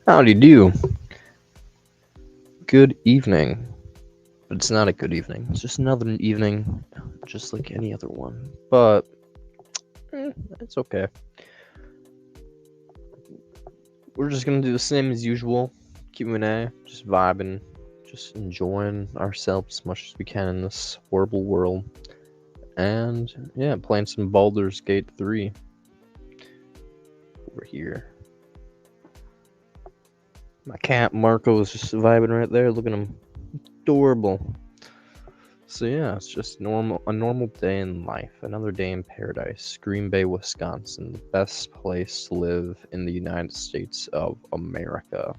Howdy do. Good evening. But it's not a good evening. It's just another evening, just like any other one. But it's okay. We're just gonna do the same as usual. Q&A, just vibing, just enjoying ourselves as much as we can in this horrible world. And yeah, playing some Baldur's Gate 3 over here. My cat Marco is just vibing right there. Look at him. Adorable. So yeah, it's just a normal day in life, another day in paradise. Green Bay, Wisconsin, the best place to live in the United States of America.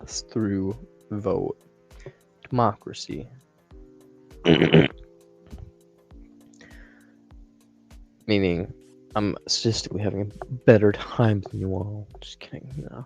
It's through vote, democracy. Meaning, I'm statistically having a better time than you all. Just kidding, no.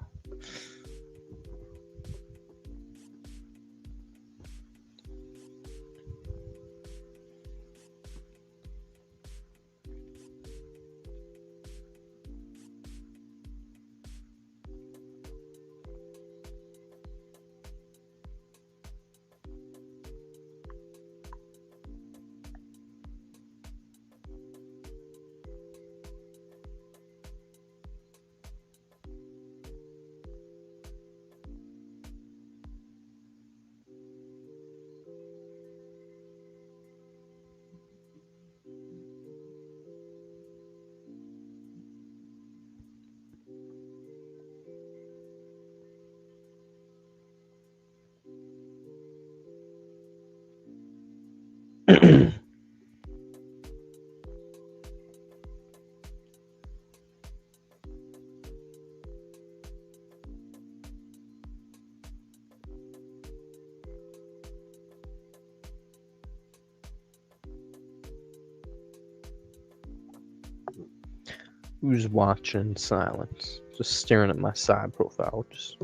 Who's watching in silence? Just staring at my side profile, just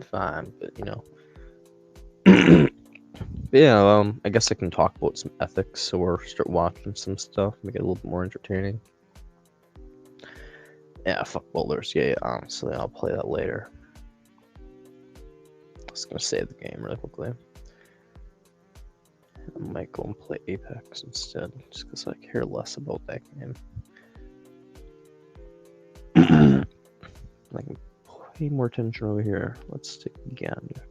fine, but you know. Yeah, I guess I can talk about some ethics or start watching some stuff, make it a little bit more entertaining. Yeah, fuck Boulders. Yeah, honestly, I'll play that later. I was gonna save the game really quickly. I might go and play Apex instead, just because I care less about that game. I can pay more attention over here. Let's take a gander.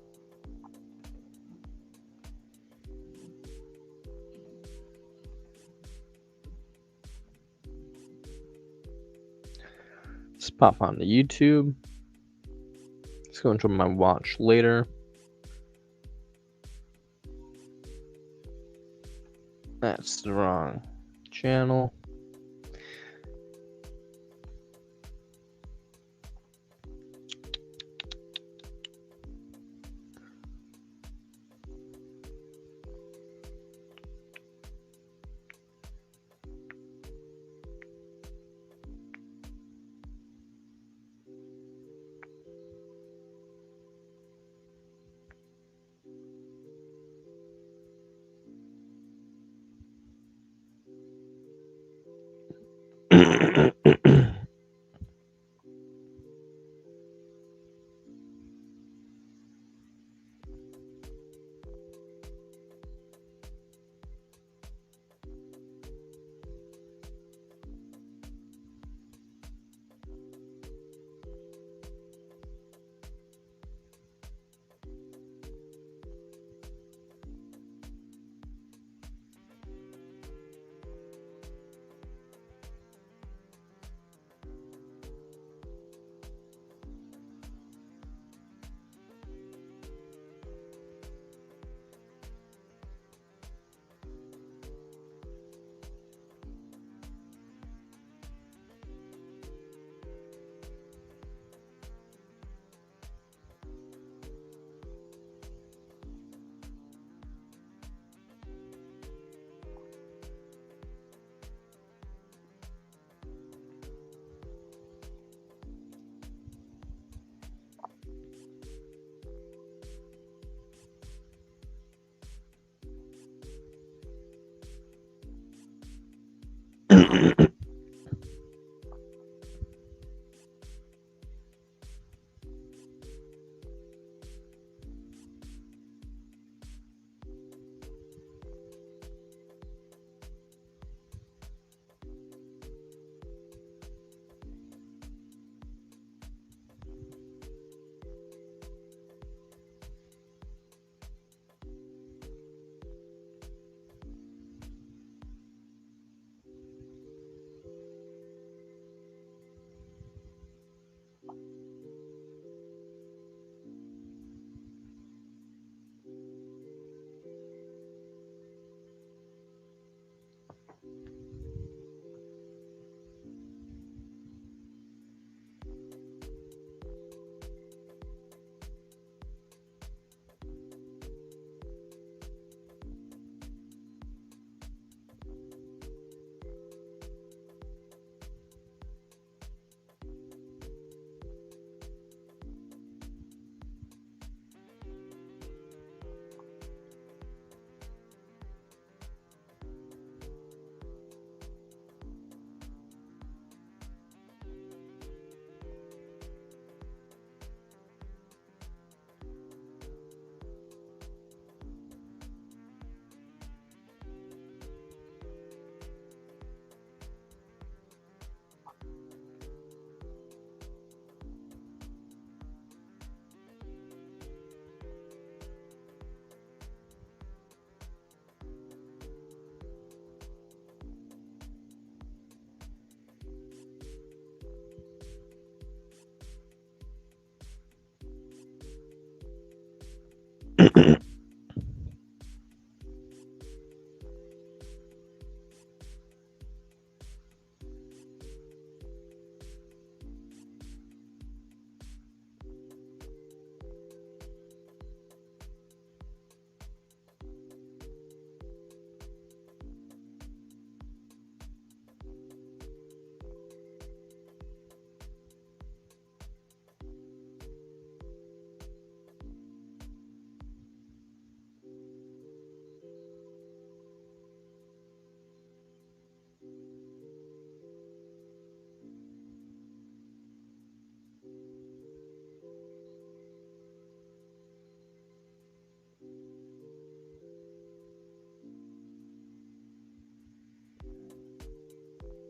Let's pop on to YouTube. Let's go into my watch later. That's the wrong channel.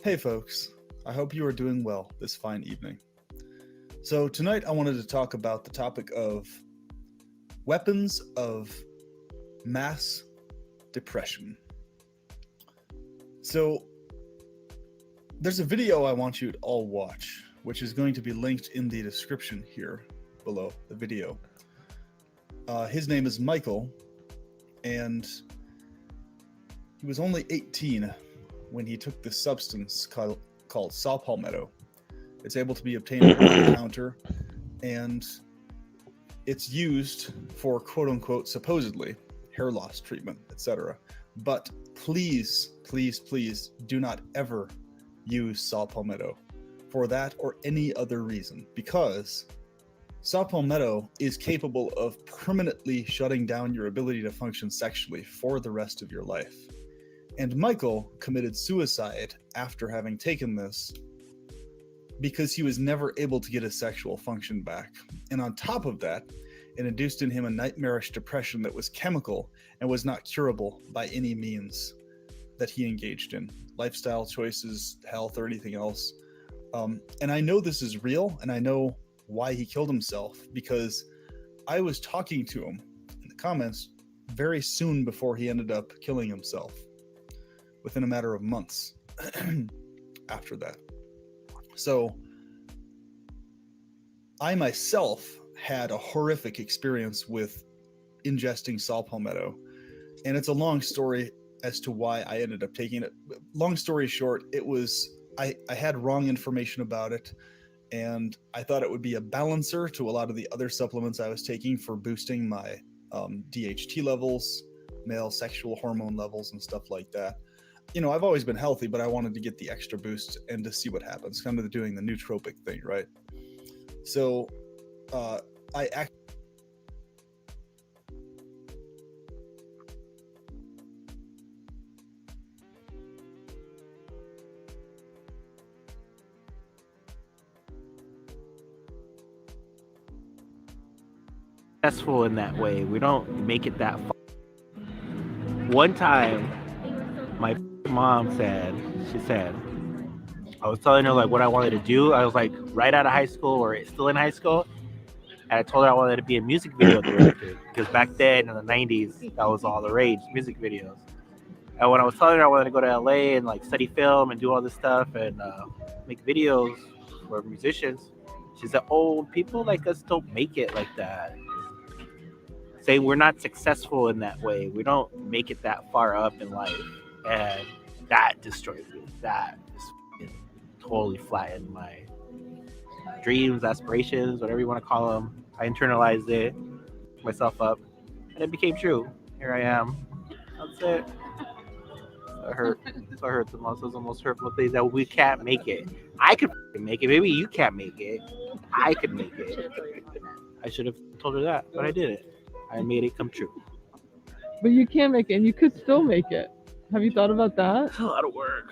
Hey folks, I hope you are doing well this fine evening. So tonight I wanted to talk about the topic of weapons of mass depression. So there's a video I want you to all watch, which is going to be linked in the description here below the video. His name is Michael, and he was only 18 when he took this substance called saw palmetto. It's able to be obtained over the counter, and it's used for quote-unquote supposedly hair loss treatment, etc. But please, please, please do not ever use saw palmetto for that or any other reason, because saw palmetto is capable of permanently shutting down your ability to function sexually for the rest of your life. And Michael committed suicide after having taken this because he was never able to get his sexual function back. And on top of that, it induced in him a nightmarish depression that was chemical and was not curable by any means that he engaged in, lifestyle choices, health, or anything else. And I know this is real, and I know why he killed himself, because I was talking to him in the comments very soon before he ended up killing himself, within a matter of months after that. So I myself had a horrific experience with ingesting saw palmetto, and it's a long story as to why I ended up taking it. Long story short, it was I had wrong information about it, and I thought it would be a balancer to a lot of the other supplements I was taking for boosting my DHT levels, male sexual hormone levels, and stuff like that. You know, I've always been healthy, but I wanted to get the extra boost and to see what happens, kind of doing the nootropic thing, right? So successful in that way. We don't make it that far. One time, my mom said, I was telling her like what I wanted to do. I was like right out of high school or still in high school. And I told her I wanted to be a music video director, because back then in the 90s, that was all the rage, music videos. And when I was telling her I wanted to go to LA and like study film and do all this stuff and make videos for musicians, she said, "Oh, people like us don't make it like that. Say we're not successful in that way. We don't make it that far up in life." And that destroyed me. That just totally flattened my dreams, aspirations, whatever you want to call them. I internalized it, myself up, and it became true. Here I am. That's it. That hurt. So hurt the most. Those are the most hurtful things, that we can't make it. I could make it. Maybe you can't make it. I could make it. I should have told her that, but I didn't. I made it come true. But you can make it, and you could still make it. Have you thought about that? It's a lot of work.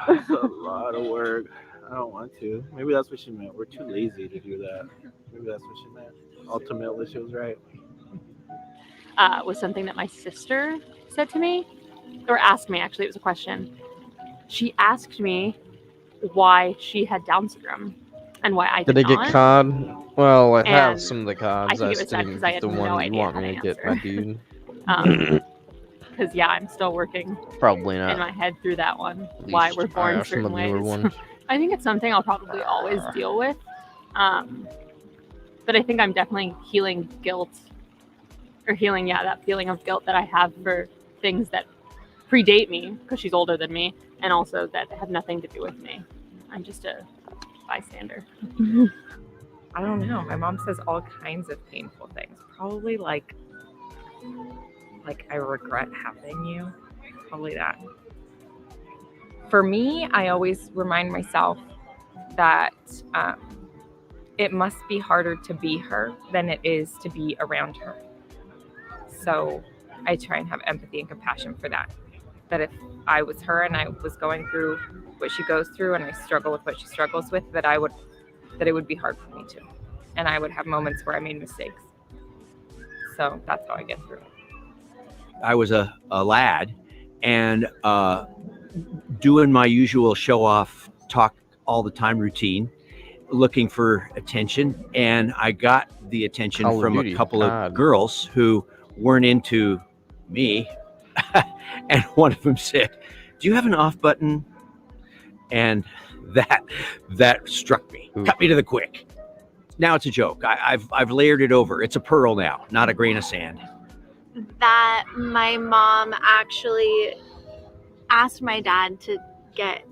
It's a lot of work. I don't want to. Maybe that's what she meant. We're too lazy to do that. Maybe that's what she meant. Ultimately, she was right. Was something that my sister said to me, or asked me, actually. It was a question. She asked me why she had Down syndrome and why I did I get not. cod? Well, I have And some of the cods. I think it was sad because I had the no one you idea want how me to to get, my dude. Because yeah, I'm still working Probably in not. my head through that one. At Why least we're I born have some certain of the newer ways. ones. I think it's something I'll probably always deal with. But I think I'm definitely healing guilt or healing, that feeling of guilt that I have for things that predate me because she's older than me, and also that have nothing to do with me. I'm just a bystander. I don't know. My mom says all kinds of painful things. Probably like I regret having you. Probably that. For me, I always remind myself that it must be harder to be her than it is to be around her. So I try and have empathy and compassion for that. That if I was her and I was going through what she goes through and I struggle with what she struggles with, that it would be hard for me too. And I would have moments where I made mistakes. So that's how I get through it. I was a lad and doing my usual show off, talk all the time routine, looking for attention. And I got the attention Call of from Duty. a couple God. of girls who weren't into me. And one of them said, "Do you have an off button?" And that struck me, Ooh. cut me to the quick. Now it's a joke. I've layered it over. It's a pearl now, not a grain of sand. That my mom actually asked my dad to get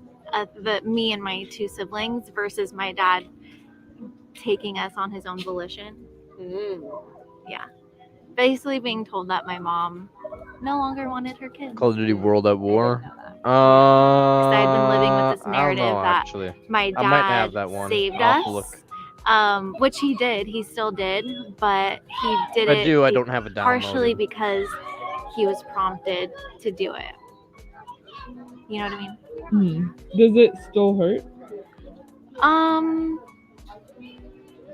me and my two siblings versus my dad taking us on his own volition. Yeah. Basically being told that my mom no longer wanted her kids. Call of Duty World at War. Because I had been living with this I don't narrative know, that actually. my I might have dad that one. saved I'll have to us, look. which he did. He still did, but he did I it do. I don't have it downloaded. partially because he was prompted to do it. You know what I mean? Does it still hurt?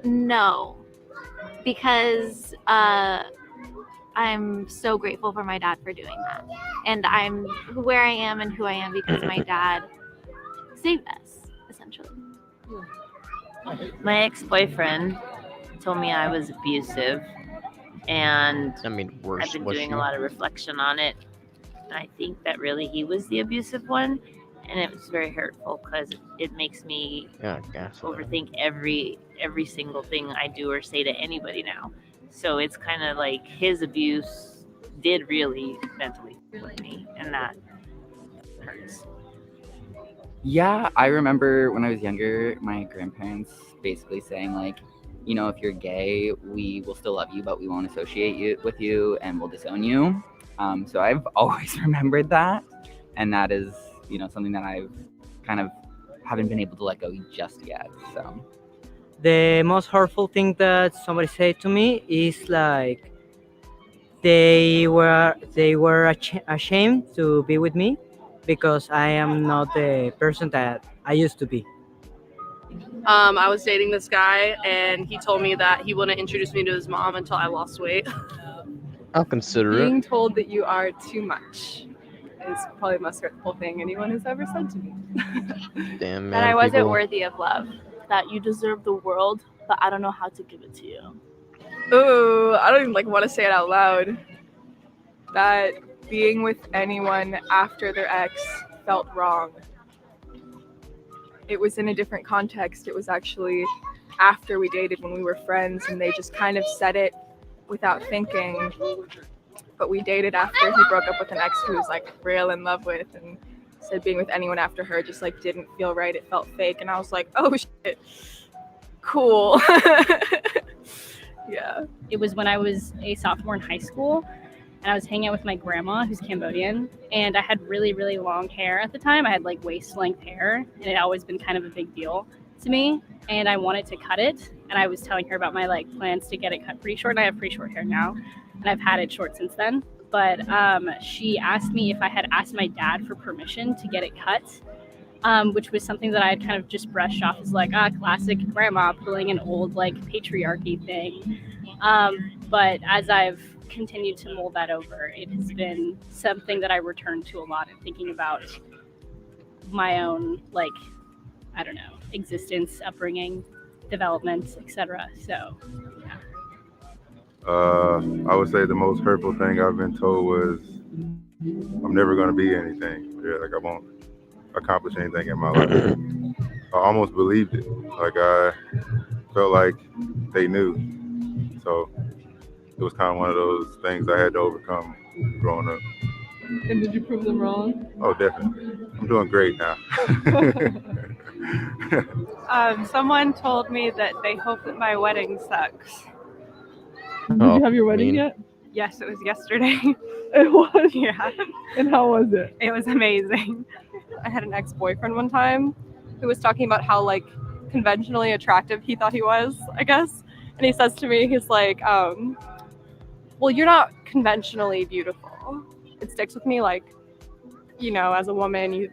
No, because I'm so grateful for my dad for doing that, and I'm where I am and who I am because my dad saved us, essentially. My ex-boyfriend told me I was abusive, and I mean, worse. I've been was doing she? a lot of reflection on it. I think that really he was the abusive one, and it was very hurtful because it makes me Yeah, gas. overthink every single thing I do or say to anybody now. So it's kind of like his abuse did really mentally with me, and that hurts. Yeah, I remember when I was younger, my grandparents basically saying like, you know, if you're gay, we will still love you, but we won't associate with you and we'll disown you. So I've always remembered that, and that is, you know, something that I've kind of haven't been able to let go just yet. So the most hurtful thing that somebody said to me is like they were ashamed to be with me because I am not the person that I used to be. I was dating this guy, and he told me that he wouldn't introduce me to his mom until I lost weight. I'll consider Being it. told that you are too much is probably the most hurtful thing anyone has ever said to me. Damn, man. That I wasn't people- worthy of love. That you deserve the world, but I don't know how to give it to you. Ooh, I don't even want to say it out loud. That being with anyone after their ex felt wrong. It was in a different context. It was actually after we dated when we were friends, and they just kind of said it without thinking. But we dated after he broke up with an ex who was like real in love with, and said being with anyone after her just like didn't feel right. It felt fake, and I was like, oh shit, cool. Yeah. It was when I was a sophomore in high school, and I was hanging out with my grandma, who's Cambodian, and I had really, really long hair at the time. I had like waist-length hair, and it had always been kind of a big deal to me, and I wanted to cut it, and I was telling her about my like plans to get it cut pretty short, and I have pretty short hair now, and I've had it short since then. But she asked me if I had asked my dad for permission to get it cut, which was something that I had kind of just brushed off as like, classic grandma pulling an old like patriarchy thing. But as I've continued to mull that over, it has been something that I return to a lot in thinking about my own, like, I don't know, existence, upbringing, development, etc. So, yeah. I would say the most hurtful thing I've been told was I'm never going to be anything. Yeah, like I won't accomplish anything in my life. I almost believed it. Like I felt like they knew. So it was kind of one of those things I had to overcome growing up. And did you prove them wrong? Oh, definitely. I'm doing great now. Someone told me that they hope that my wedding sucks. Did you have your wedding yet? Yes, it was yesterday. It was? Yeah. And how was it? It was amazing. I had an ex-boyfriend one time who was talking about how like conventionally attractive he thought he was, I guess. And he says to me, he's like, well, you're not conventionally beautiful. It sticks with me, like, you know, as a woman, you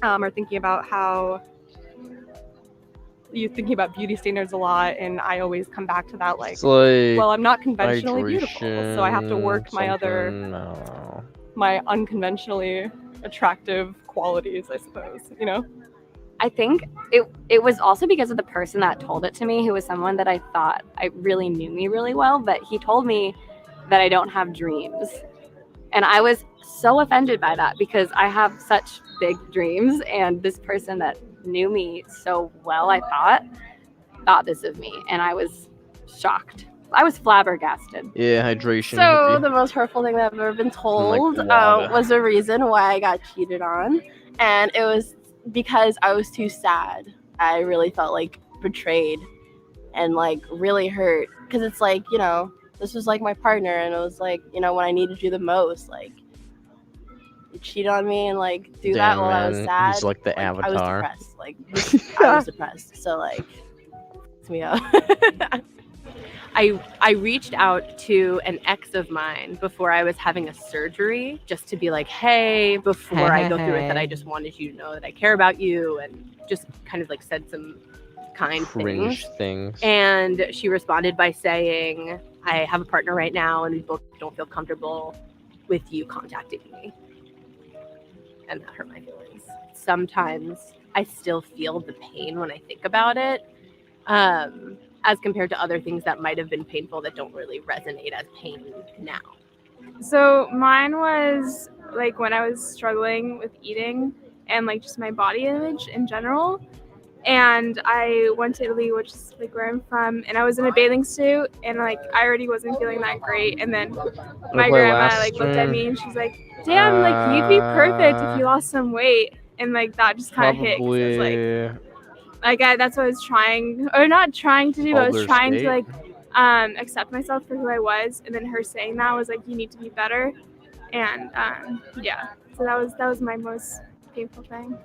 are thinking about how you're thinking about beauty standards a lot, and I always come back to that, like, well, I'm not conventionally beautiful, so I have to work my other, my unconventionally attractive qualities, I suppose, you know? I think it was also because of the person that told it to me, who was someone that I thought I really knew me really well, but he told me that I don't have dreams. And I was so offended by that because I have such big dreams, and this person that knew me so well, I thought this of me, and I was shocked. I was flabbergasted. Yeah, hydration. So the most hurtful thing that I've ever been told was the reason why I got cheated on, and it was because I was too sad. I really felt like betrayed and like really hurt, because it's like, you know, this was like my partner, and it was like, you know, when I needed you the most, like, you cheat on me and like do that while I was sad. He's like the Avatar. I was depressed. Like I was depressed. So like, it's me up. I reached out to an ex of mine before I was having a surgery, just to be like, hey, before I go through it, that I just wanted you to know that I care about you, and just kind of like said some kind cringe things. And she responded by saying, I have a partner right now, and we both don't feel comfortable with you contacting me. And that hurt my feelings. Sometimes I still feel the pain when I think about it, as compared to other things that might have been painful that don't really resonate as pain now. So mine was like when I was struggling with eating and like just my body image in general. And I went to Italy, which is like where I'm from, and I was in a bathing suit, and like I already wasn't feeling that great. And then my grandma like looked at me and she's like, damn, like you'd be perfect if you lost some weight. And like that just kind of hit, 'cause it was like that's what I was trying, or not trying to do, but I was trying to like accept myself for who I was. And then her saying that was like, you need to be better. And yeah, so that was my most painful thing.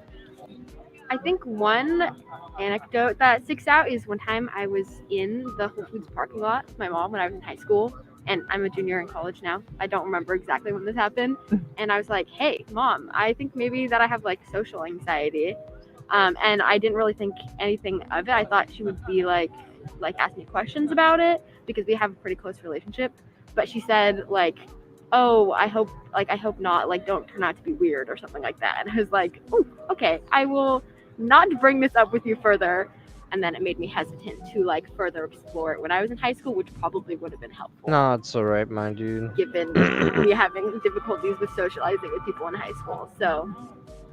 I think one anecdote that sticks out is one time I was in the Whole Foods parking lot with my mom when I was in high school, and I'm a junior in college now. I don't remember exactly when this happened. And I was like, hey, Mom, I think maybe that I have like social anxiety. And I didn't really think anything of it. I thought she would be like ask me questions about it because we have a pretty close relationship. But she said like, oh, I hope not, like don't turn out to be weird or something like that. And I was like, oh, okay, I will not bring this up with you further. And then it made me hesitant to like further explore it when I was in high school, which probably would have been helpful. No, it's alright, my dude. Given me having difficulties with socializing with people in high school. So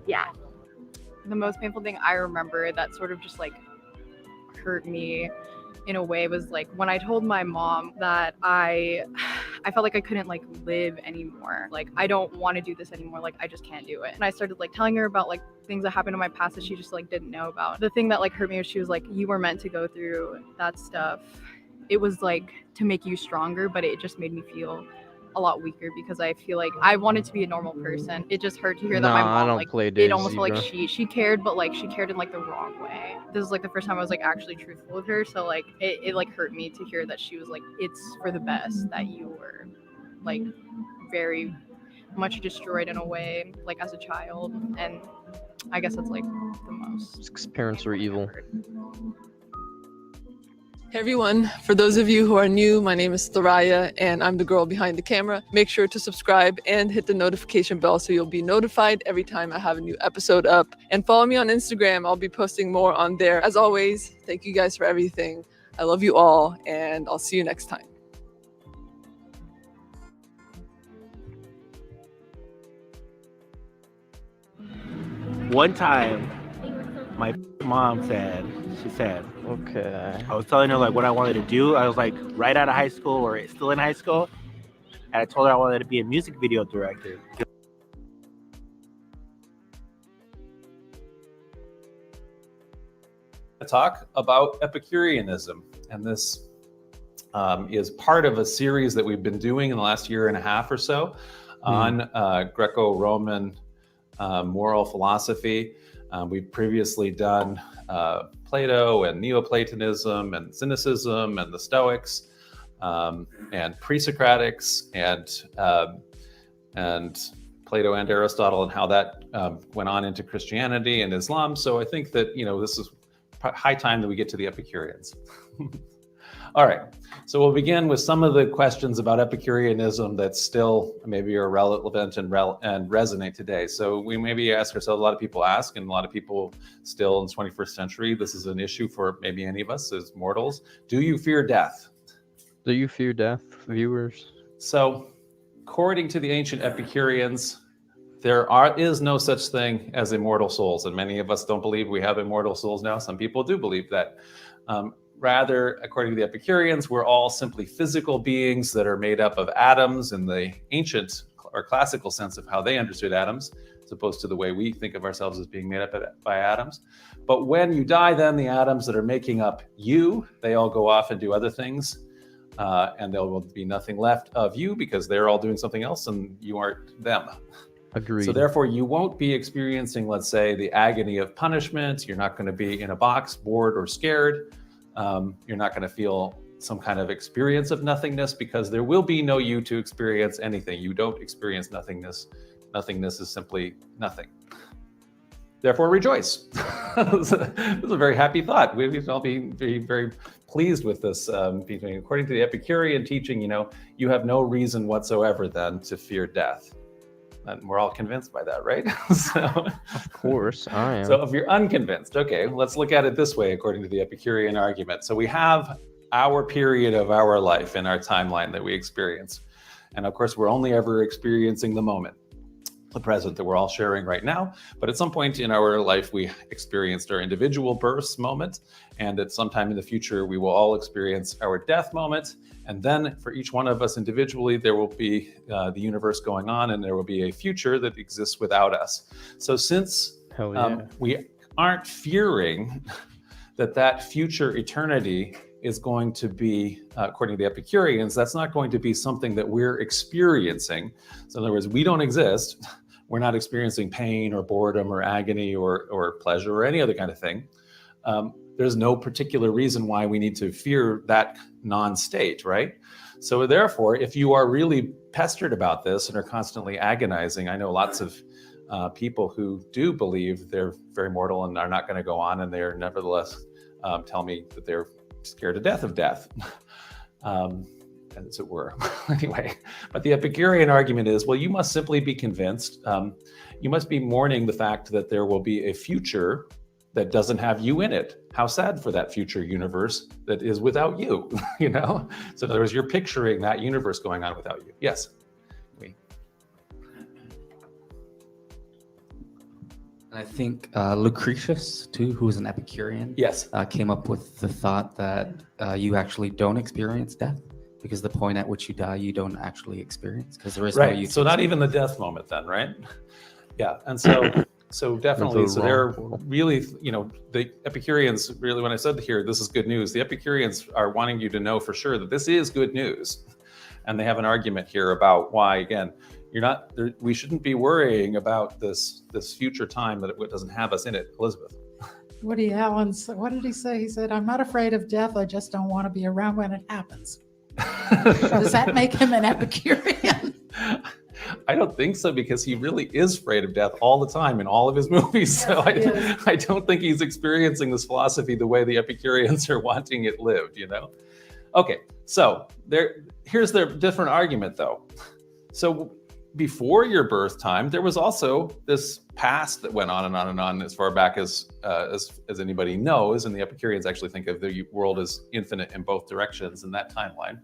yeah. The most painful thing I remember that sort of just like hurt me in a way was like when I told my mom that I felt like I couldn't like live anymore. Like I don't want to do this anymore. Like I just can't do it. And I started like telling her about like things that happened in my past that she just like didn't know about. The thing that like hurt me was she was like, you were meant to go through that stuff. It was like to make you stronger, but it just made me feel a lot weaker because I feel like I wanted to be a normal person. It just hurt to hear that my mom like it almost felt like she cared, but like she cared in like the wrong way. This is like the first time I was like actually truthful with her, so like it like hurt me to hear that she was like, it's for the best that you were like very much destroyed in a way like as a child. And I guess that's like the most. Because parents are evil. Hey everyone, for those of you who are new, my name is Thoraya and I'm the girl behind the camera. Make sure to subscribe and hit the notification bell so you'll be notified every time I have a new episode up. And follow me on Instagram, I'll be posting more on there. As always, thank you guys for everything. I love you all and I'll see you next time. One time, my mom said, she said, okay. I was telling her like what I wanted to do. I was like right out of high school or still in high school. And I told her I wanted to be a music video director. Talk about Epicureanism, and this is part of a series that we've been doing in the last year and a half or so on Greco-Roman moral philosophy. We've previously done Plato and Neoplatonism and Cynicism and the Stoics and pre-Socratics and Plato and Aristotle and how that went on into Christianity and Islam. So I think that, this is high time that we get to the Epicureans. All right, so we'll begin with some of the questions about Epicureanism that still maybe are relevant and resonate today. So we maybe ask ourselves, a lot of people ask, and a lot of people still in the 21st century, this is an issue for maybe any of us as mortals. Do you fear death? Do you fear death, viewers? So according to the ancient Epicureans, there is no such thing as immortal souls, and many of us don't believe we have immortal souls now. Some people do believe that. Rather, according to the Epicureans, we're all simply physical beings that are made up of atoms in the ancient or classical sense of how they understood atoms, as opposed to the way we think of ourselves as being made up by atoms. But when you die, then the atoms that are making up you, they all go off and do other things, and there will be nothing left of you because they're all doing something else and you aren't them. Agreed. So therefore, you won't be experiencing, let's say, the agony of punishment. You're not going to be in a box, bored or scared. You're not going to feel some kind of experience of nothingness because there will be no you to experience anything. You don't experience nothingness. Nothingness is simply nothing. Therefore, rejoice. This is a very happy thought. We should all be very, very pleased with this. According to the Epicurean teaching, you have no reason whatsoever then to fear death. And we're all convinced by that, right? Of course, I am. So if you're unconvinced, okay, let's look at it this way, according to the Epicurean argument. So we have our period of our life in our timeline that we experience. And of course, we're only ever experiencing the moment, the present that we're all sharing right now. But at some point in our life, we experienced our individual birth moment. And at some time in the future, we will all experience our death moment. And then for each one of us individually, there will be the universe going on, and there will be a future that exists without us. So since we aren't fearing that future eternity is going to be, according to the Epicureans, that's not going to be something that we're experiencing. So in other words, we don't exist. We're not experiencing pain or boredom or agony or pleasure or any other kind of thing. There's no particular reason why we need to fear that non-state, right? So therefore, if you are really pestered about this and are constantly agonizing, I know lots of people who do believe they're very mortal and are not going to go on, and they're nevertheless tell me that they're scared to death of death, as it were. Anyway, but the Epicurean argument is, well, you must simply be convinced, you must be mourning the fact that there will be a future that doesn't have you in it. How sad for that future universe that is without you, So in other words, you're picturing that universe going on without you. Yes. I think Lucretius, too, who was an Epicurean, yes, came up with the thought that you actually don't experience death because the point at which you die, you don't actually experience because there is no you. So not even the death moment then, right? Yeah, and so definitely, so they're really, the Epicureans really, when I said here, this is good news, the Epicureans are wanting you to know for sure that this is good news. And they have an argument here about why, again, we shouldn't be worrying about this future time that it doesn't have us in it. Elizabeth. Woody Allen, what did he say? He said, "I'm not afraid of death. I just don't want to be around when it happens." Does that make him an Epicurean? I don't think so, because he really is afraid of death all the time in all of his movies. So I don't think he's experiencing this philosophy the way the Epicureans are wanting it lived, Okay, so here's the different argument, though. So before your birth time, there was also this past that went on and on and on as far back as anybody knows, and the Epicureans actually think of the world as infinite in both directions in that timeline.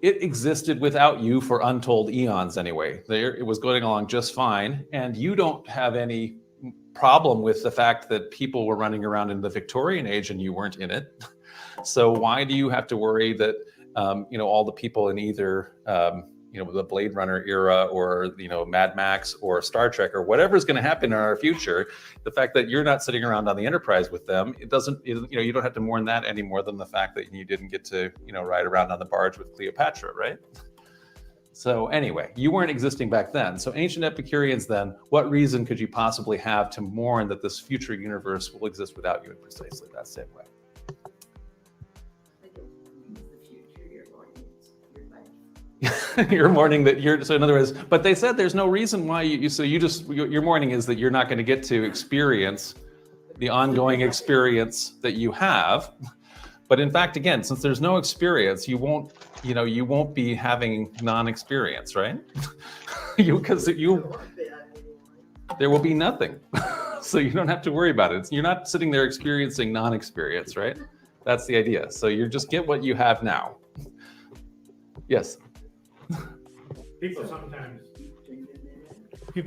It existed without you for untold eons anyway. It was going along just fine, and you don't have any problem with the fact that people were running around in the Victorian age and you weren't in it. So why do you have to worry that, all the people in either, the Blade Runner era or, Mad Max or Star Trek or whatever is going to happen in our future, the fact that you're not sitting around on the Enterprise with them, you don't have to mourn that any more than the fact that you didn't get to, ride around on the barge with Cleopatra, right? So anyway, you weren't existing back then. So ancient Epicureans then, what reason could you possibly have to mourn that this future universe will exist without you in precisely that same way? You're mourning that so in other words, but they said there's no reason why your mourning is that you're not going to get to experience the ongoing experience that you have. But in fact, again, since there's no experience, you won't be having non-experience, right? Because there will be nothing. So you don't have to worry about it. You're not sitting there experiencing non-experience, right? That's the idea. So you just get what you have now. Yes. People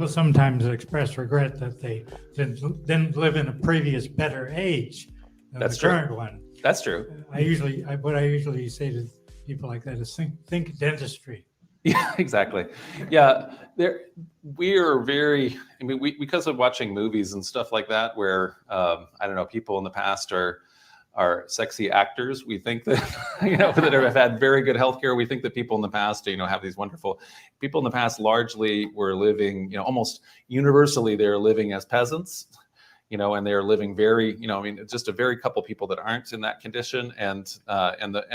sometimes express regret that they didn't live in a previous better age than That's the true. current one. That's true. What I usually say to people like that is think dentistry. Yeah, exactly. Yeah, we are very. I mean, because of watching movies and stuff like that, where people in the past are sexy actors. We think that that have had very good healthcare. We think that people in the past, have these wonderful. People in the past largely were living, almost universally, they're living as peasants. And they're living very, just a very couple people that aren't in that condition, and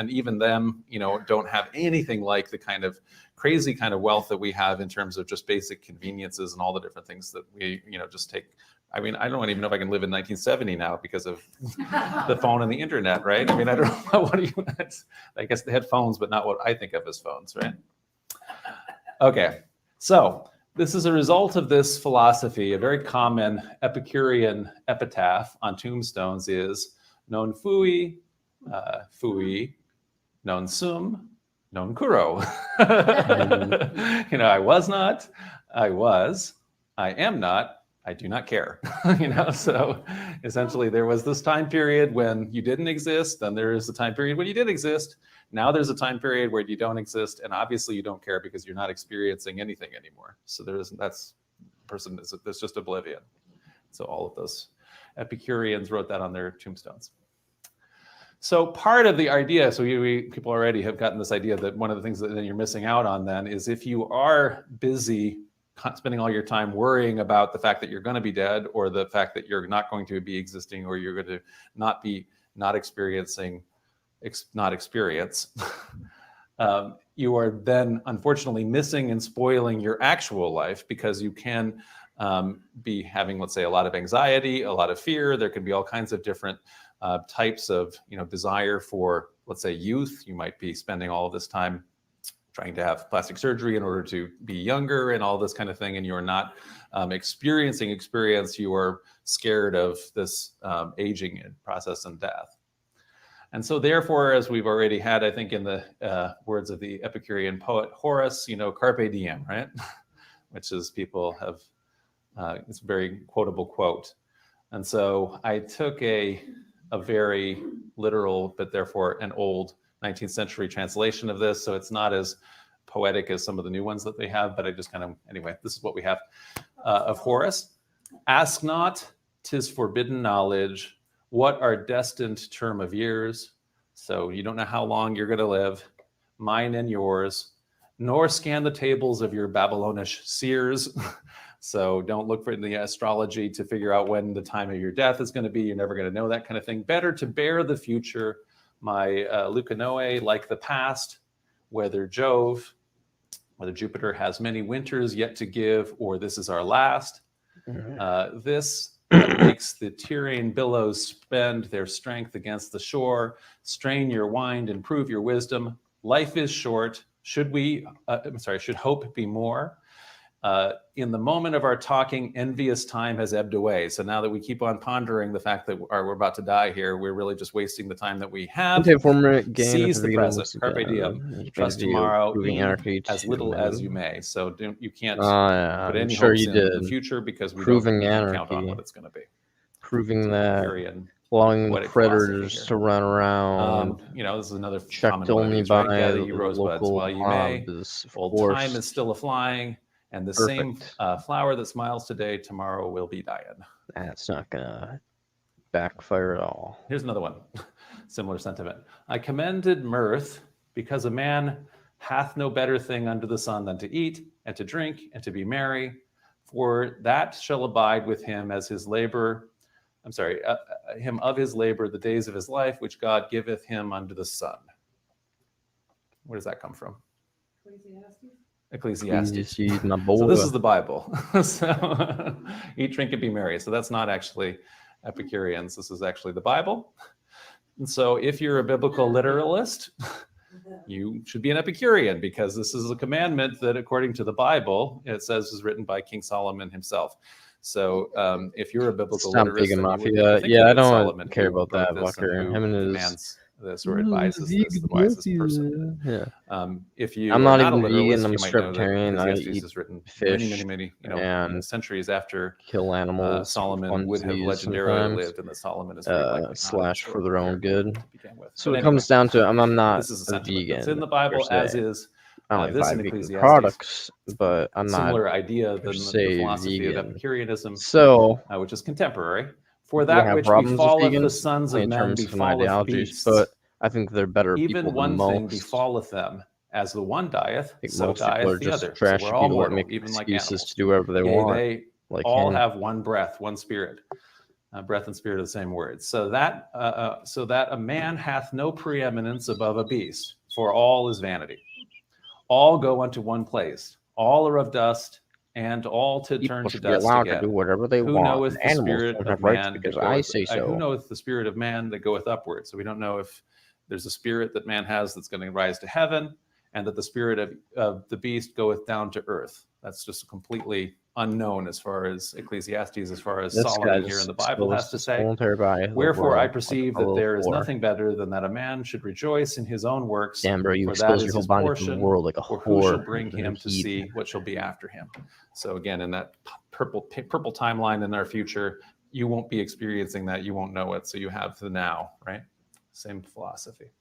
even them, don't have anything like the kind of crazy kind of wealth that we have in terms of just basic conveniences and all the different things that we, just take. I mean, I don't even know if I can live in 1970 now because of the phone and the internet, right? I mean, I don't know I guess they had phones, but not what I think of as phones, right? Okay, so. This is a result of this philosophy. A very common Epicurean epitaph on tombstones is non fui, non sum, non curo. I was not, I was, I am not, I do not care. So essentially there was this time period when you didn't exist, then there is a time period when you did exist. Now there's a time period where you don't exist, and obviously you don't care because you're not experiencing anything anymore. So there's just oblivion. So all of those Epicureans wrote that on their tombstones. So part of the idea, so people already have gotten this idea that one of the things that you're missing out on then is if you are busy spending all your time worrying about the fact that you're going to be dead, or the fact that you're not going to be existing, or you're going to not experiencing not experience, you are then unfortunately missing and spoiling your actual life, because you can be having, let's say, a lot of anxiety, a lot of fear. There can be all kinds of different types of desire for, let's say, youth. You might be spending all of this time trying to have plastic surgery in order to be younger and all this kind of thing, and you're not experiencing experience. You are scared of this aging process and death. And so therefore, as we've already had, I think in the words of the Epicurean poet Horace, carpe diem, right? Which is people have, it's a very quotable quote. And so I took a very literal, but therefore an old 19th century translation of this. So it's not as poetic as some of the new ones that they have, but I just anyway, this is what we have of Horace. Ask not, 'tis forbidden knowledge, what are destined term of years. So you don't know how long you're going to live, mine and yours, nor scan the tables of your Babylonish seers. So don't look for the astrology to figure out when the time of your death is going to be. You're never going to know that kind of thing. Better to bear the future, my Lucanoe, like the past, whether Jupiter has many winters yet to give, or this is our last. This makes the Tyrrhene billows spend their strength against the shore. Strain your wind and prove your wisdom. Life is short. Should hope be more? In the moment of our talking, envious time has ebbed away. So now that we keep on pondering the fact that we're about to die here, we're really just wasting the time that we have. Seize the present, carpe diem. Trust tomorrow, eat as little as you may. So you can't put any hopes in the future because we can't count on what it's going to be. Proving that allowing the predators to run around. This is another checked only by gather the ye rosebuds local while you may. is Old time is still a flying, and the same flower that smiles today, tomorrow will be dying. That's not gonna backfire at all. Here's another one, similar sentiment. I commended mirth because a man hath no better thing under the sun than to eat and to drink and to be merry, for that shall abide with him as his labor. Him of his labor the days of his life, which God giveth him under the sun. Where does that come from? Ecclesiastes. So this is the Bible. So eat, drink, and be merry. So that's not actually Epicureans. This is actually the Bible. And so if you're a biblical literalist, you should be an Epicurean, because this is a commandment that, according to the Bible, it says is written by King Solomon himself. So if you're a biblical literalist, I don't care about that fucker. Him and his this or advises this, the wisest person. Yeah. If you I'm are not a even vegan. literalist, I'm you might know that streptarian. I Ecclesiastes eat is written fish many and centuries after kill animals. Solomon would have legendarily lived, and that Solomon is slash for their own good. So But it comes down to I'm not this is a a sentiment vegan. that's in the Bible, per as se. is I like this in buy vegan Ecclesiastes. products, but I'm not Similar idea per than se the philosophy vegan. of Epicureanism, So which is contemporary. For do I that have which problems with befalleth the vegans sons of in men terms of some befalleth ideologies, beasts. but I think they're better Even people one than thing most. befalleth them, as the one dieth, I think so most people dieth are the just other. So trashy we're all people that mortal, make even like excuses animals. to do whatever they want. They like all him. have one breath, one spirit. Breath and spirit are the same words. So that a man hath no preeminence above a beast, for all is vanity. All go unto one place. All are of dust, and all to turn People to should be dust allowed again. to do whatever they Who want. knoweth the Animals spirit don't of have rights man because that I goeth, say so. Who knoweth the spirit of man that goeth upward? So we don't know if there's a spirit that man has that's going to rise to heaven, and that the spirit of the beast goeth down to earth. That's just completely unknown as far as Ecclesiastes, as far as This guy Solomon here just in the Bible has exposed to his say. whole entire body, Wherefore world, I like perceive a that little there is whore. nothing better than that a man should rejoice in his own works. Damn, bro, you for that exposed is your whole his body to the portion, world like a or who shall whore. bring You're him to heathen. see what shall be after him. So again, in that purple timeline in our future, you won't be experiencing that. You won't know it. So you have the now, right? Same philosophy.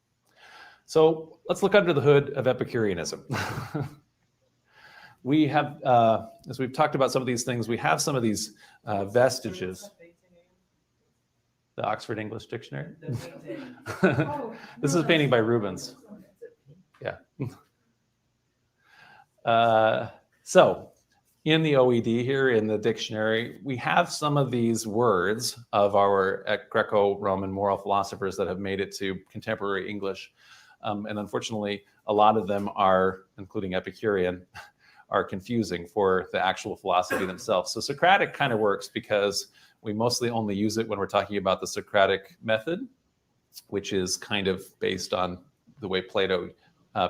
So let's look under the hood of Epicureanism. We have, as we've talked about some of these things, we have some of these vestiges. The Oxford English Dictionary. This is a painting by Rubens. Yeah. So in the OED here in the dictionary, we have some of these words of our Greco-Roman moral philosophers that have made it to contemporary English. And unfortunately, a lot of them are, including Epicurean, are confusing for the actual philosophy themselves. So Socratic kind of works because we mostly only use it when we're talking about the Socratic method, which is kind of based on the way Plato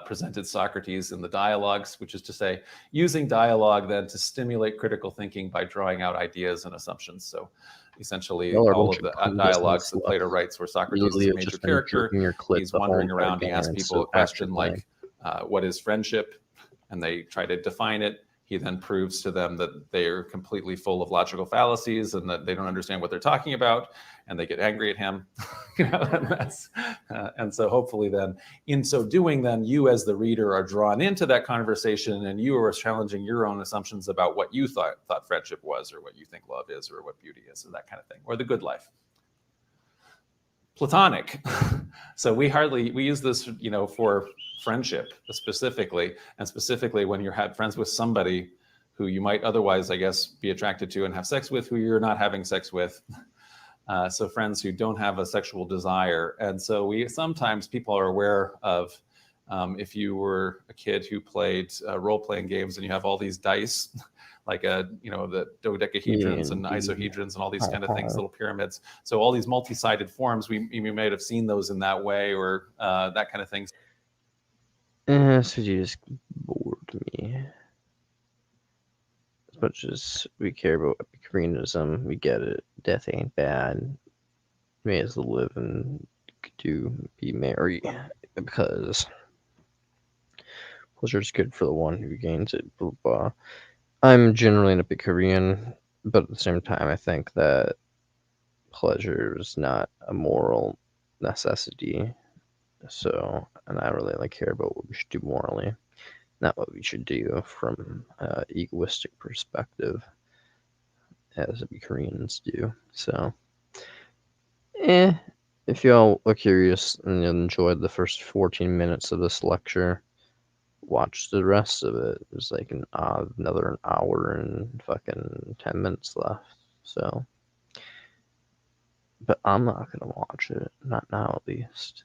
presented Socrates in the dialogues, which is to say, using dialogue then to stimulate critical thinking by drawing out ideas and assumptions. So essentially, all of the dialogues that Plato writes where Socrates is a major character, he's wandering around, he asks people a question like, what is friendship? And they try to define it. He then proves to them that they are completely full of logical fallacies and that they don't understand what they're talking about, and they get angry at him. And so hopefully then, in so doing, then you as the reader are drawn into that conversation, and you are challenging your own assumptions about what you thought friendship was, or what you think love is, or what beauty is, or that kind of thing, or the good life. Platonic. So we use this, for friendship specifically, and specifically when you're friends with somebody who you might otherwise, I guess, be attracted to and have sex with, who you're not having sex with. So friends who don't have a sexual desire. And so sometimes people are aware of, if you were a kid who played role-playing games and you have all these dice, like the dodecahedrons and isohedrons and all these kind of things, little pyramids. So all these multi-sided forms, we might have seen those in that way, or that kind of thing. So you just bored me. as much as we care about Epicureanism, we get it. Death ain't bad. May as well live and be merry, because pleasure is good for the one who gains it. Blah, blah. I'm generally an Epicurean, but at the same time, I think that pleasure is not a moral necessity. So, and I really care about what we should do morally, not what we should do from an egoistic perspective, as Epicureans do. So, if y'all are curious and enjoyed the first 14 minutes of this lecture, watch the rest of it. There's like another hour and fucking 10 minutes left. So, but I'm not gonna watch it. Not now, at least.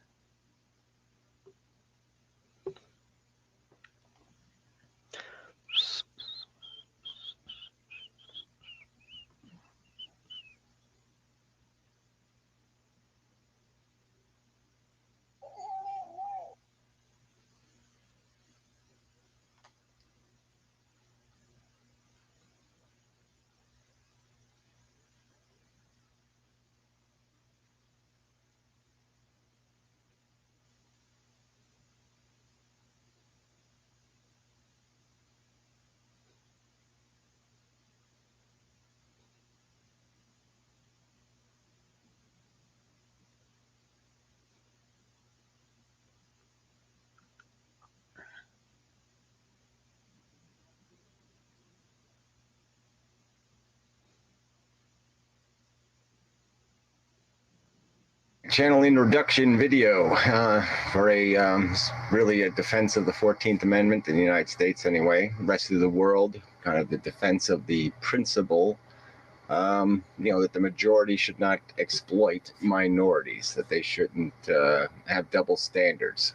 Channel introduction video for really a defense of the 14th Amendment in the United States anyway. The rest of the world, kind of the defense of the principle, that the majority should not exploit minorities, that they shouldn't have double standards.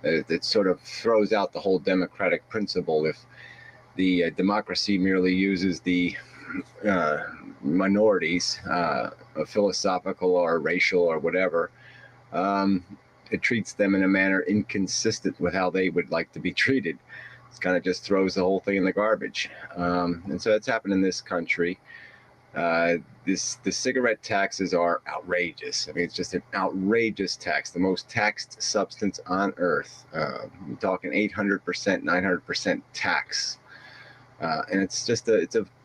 It sort of throws out the whole democratic principle if the democracy merely uses the minorities, philosophical or racial or whatever. It treats them in a manner inconsistent with how they would like to be treated. It kind of just throws the whole thing in the garbage. And so that's happened in this country. The cigarette taxes are outrageous. I mean, it's just an outrageous tax, the most taxed substance on earth. We're talking 800%, 900% tax. And it's just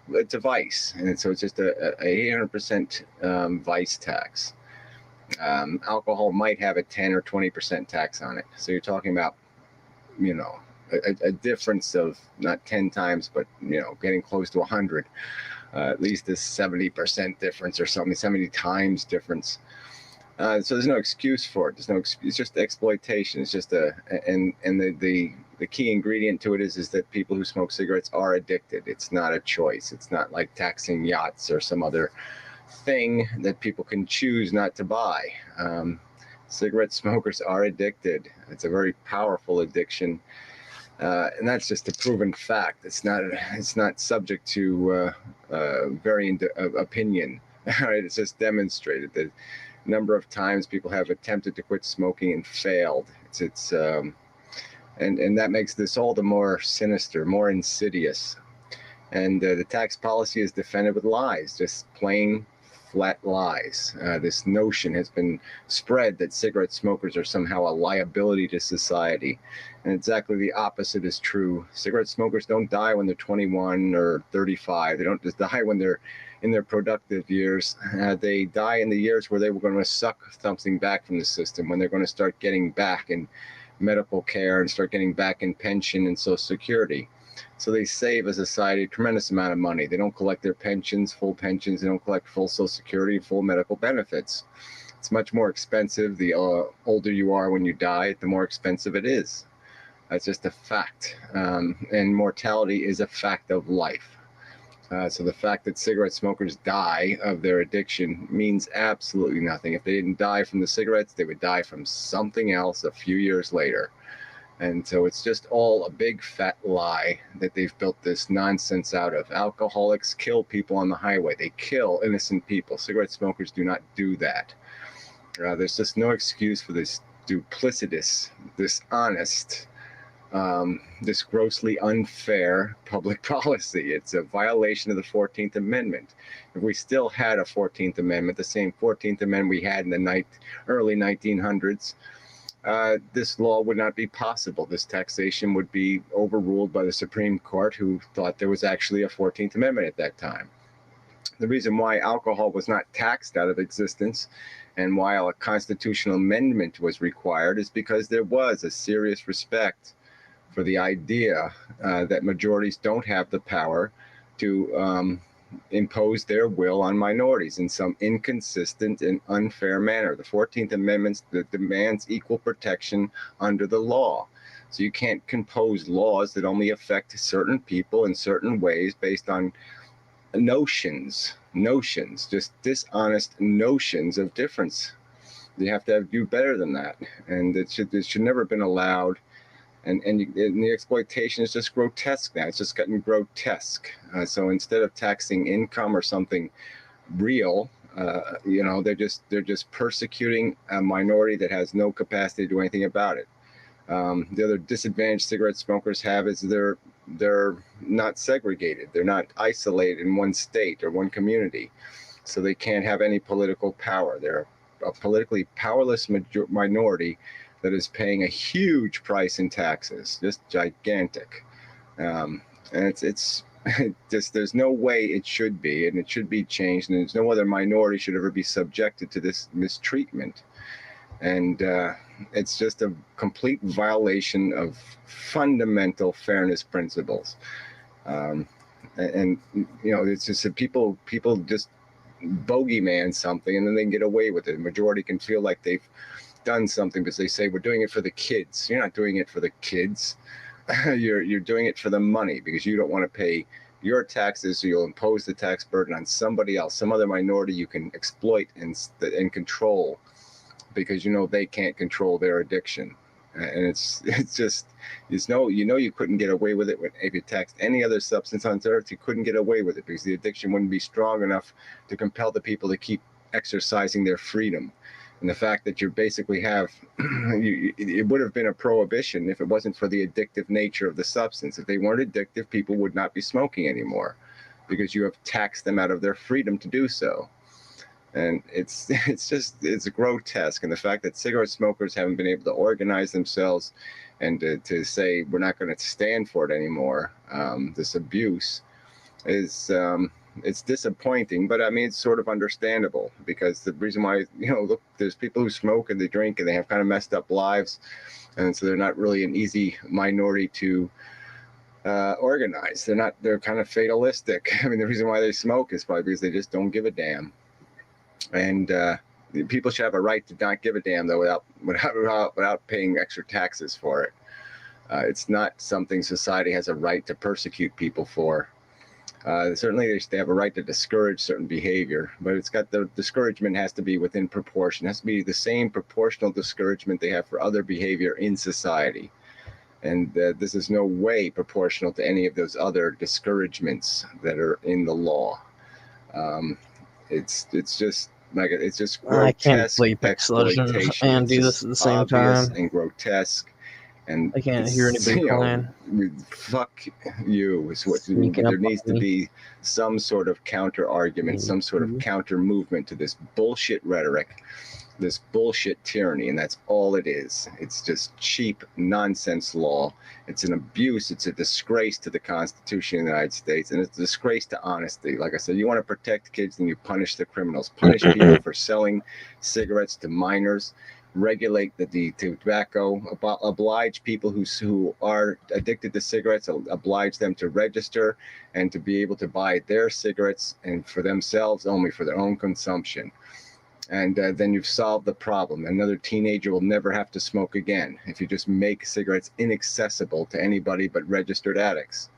it's a vice, and so it's just a 800% vice tax. Alcohol might have a 10 or 20% tax on it. So you're talking about, a difference of not 10 times, but getting close to 100. At least a 70% difference or something, 70 times difference. So there's no excuse for it. It's just exploitation. It's just the key ingredient to it is that people who smoke cigarettes are addicted. It's not a choice. It's not like taxing yachts or some other thing that people can choose not to buy. Cigarette smokers are addicted. It's a very powerful addiction. And that's just a proven fact. It's not subject to varying opinion. Right? It's just demonstrated that number of times people have attempted to quit smoking and failed. And that makes this all the more sinister, more insidious. And the tax policy is defended with lies, just plain flat lies. This notion has been spread that cigarette smokers are somehow a liability to society. And exactly the opposite is true. Cigarette smokers don't die when they're 21 or 35. They don't just die when they're in their productive years. They die in the years where they were going to suck something back from the system, when they're going to start getting back in medical care and start getting back in pension and Social Security. So they save a society a tremendous amount of money. They don't collect their pensions, full pensions. They don't collect full Social Security, full medical benefits. It's much more expensive. The older you are when you die, the more expensive it is. That's just a fact. And mortality is a fact of life. So the fact that cigarette smokers die of their addiction means absolutely nothing. If they didn't die from the cigarettes, they would die from something else a few years later. And so it's just all a big fat lie that they've built this nonsense out of. Alcoholics kill people on the highway. They kill innocent people. Cigarette smokers do not do that. There's just no excuse for this duplicitous, dishonest, this grossly unfair public policy. It's a violation of the 14th Amendment. If we still had a 14th Amendment, the same 14th Amendment we had in the early 1900s, this law would not be possible. This taxation would be overruled by the Supreme Court, who thought there was actually a 14th Amendment at that time. The reason why alcohol was not taxed out of existence and why a constitutional amendment was required is because there was a serious respect for the idea that majorities don't have the power to impose their will on minorities in some inconsistent and unfair manner. The 14th Amendment that demands equal protection under the law. So you can't compose laws that only affect certain people in certain ways based on notions, just dishonest notions of difference. You have to do better than that. And it should never have been allowed. And the exploitation is just grotesque now. It's just gotten grotesque. So instead of taxing income or something real, they're just persecuting a minority that has no capacity to do anything about it. The other disadvantage cigarette smokers have is they're not segregated. They're not isolated in one state or one community, so they can't have any political power. They're a politically powerless minority that is paying a huge price in taxes, just gigantic. And it's just, there's no way it should be, and it should be changed. And there's no other minority should ever be subjected to this mistreatment. And it's just a complete violation of fundamental fairness principles. It's just that people just bogeyman something and then they can get away with it. The majority can feel like they've done something because they say, we're doing it for the kids. You're not doing it for the kids. You're doing it for the money because you don't want to pay your taxes, so you'll impose the tax burden on somebody else, some other minority you can exploit and control, because they can't control their addiction. And it's just, you couldn't get away with it if you taxed any other substance on earth. You couldn't get away with it because the addiction wouldn't be strong enough to compel the people to keep exercising their freedom. And the fact that you basically have, it would have been a prohibition if it wasn't for the addictive nature of the substance. If they weren't addictive, people would not be smoking anymore because you have taxed them out of their freedom to do so. And it's grotesque. And the fact that cigarette smokers haven't been able to organize themselves and to say, we're not going to stand for it anymore, this abuse, is it's disappointing. But I mean, it's sort of understandable, because the reason why, look, there's people who smoke and they drink and they have kind of messed up lives. And so they're not really an easy minority to organize. They're kind of fatalistic. I mean, the reason why they smoke is probably because they just don't give a damn. And people should have a right to not give a damn, though, without paying extra taxes for it. It's not something society has a right to persecute people for. Certainly, they have a right to discourage certain behavior, but the discouragement has to be within proportion. It has to be the same proportional discouragement they have for other behavior in society. And this is no way proportional to any of those other discouragements that are in the law. It's just grotesque. I can't play exploitation and do this at the same time. And grotesque. And I can't hear anybody playing. Fuck you is what there needs to be. Some sort of counter argument, some sort of counter movement to this bullshit rhetoric, this bullshit tyranny, and that's all it is. It's just cheap nonsense law. It's an abuse. It's a disgrace to the Constitution of the United States, and it's a disgrace to honesty. Like I said, you want to protect kids, then you punish the criminals. Punish people for selling cigarettes to minors. Regulate the tobacco. Oblige people who are addicted to cigarettes. Oblige them to register and to be able to buy their cigarettes, and for themselves only, for their own consumption. And then you've solved the problem. Another teenager will never have to smoke again if you just make cigarettes inaccessible to anybody but registered addicts.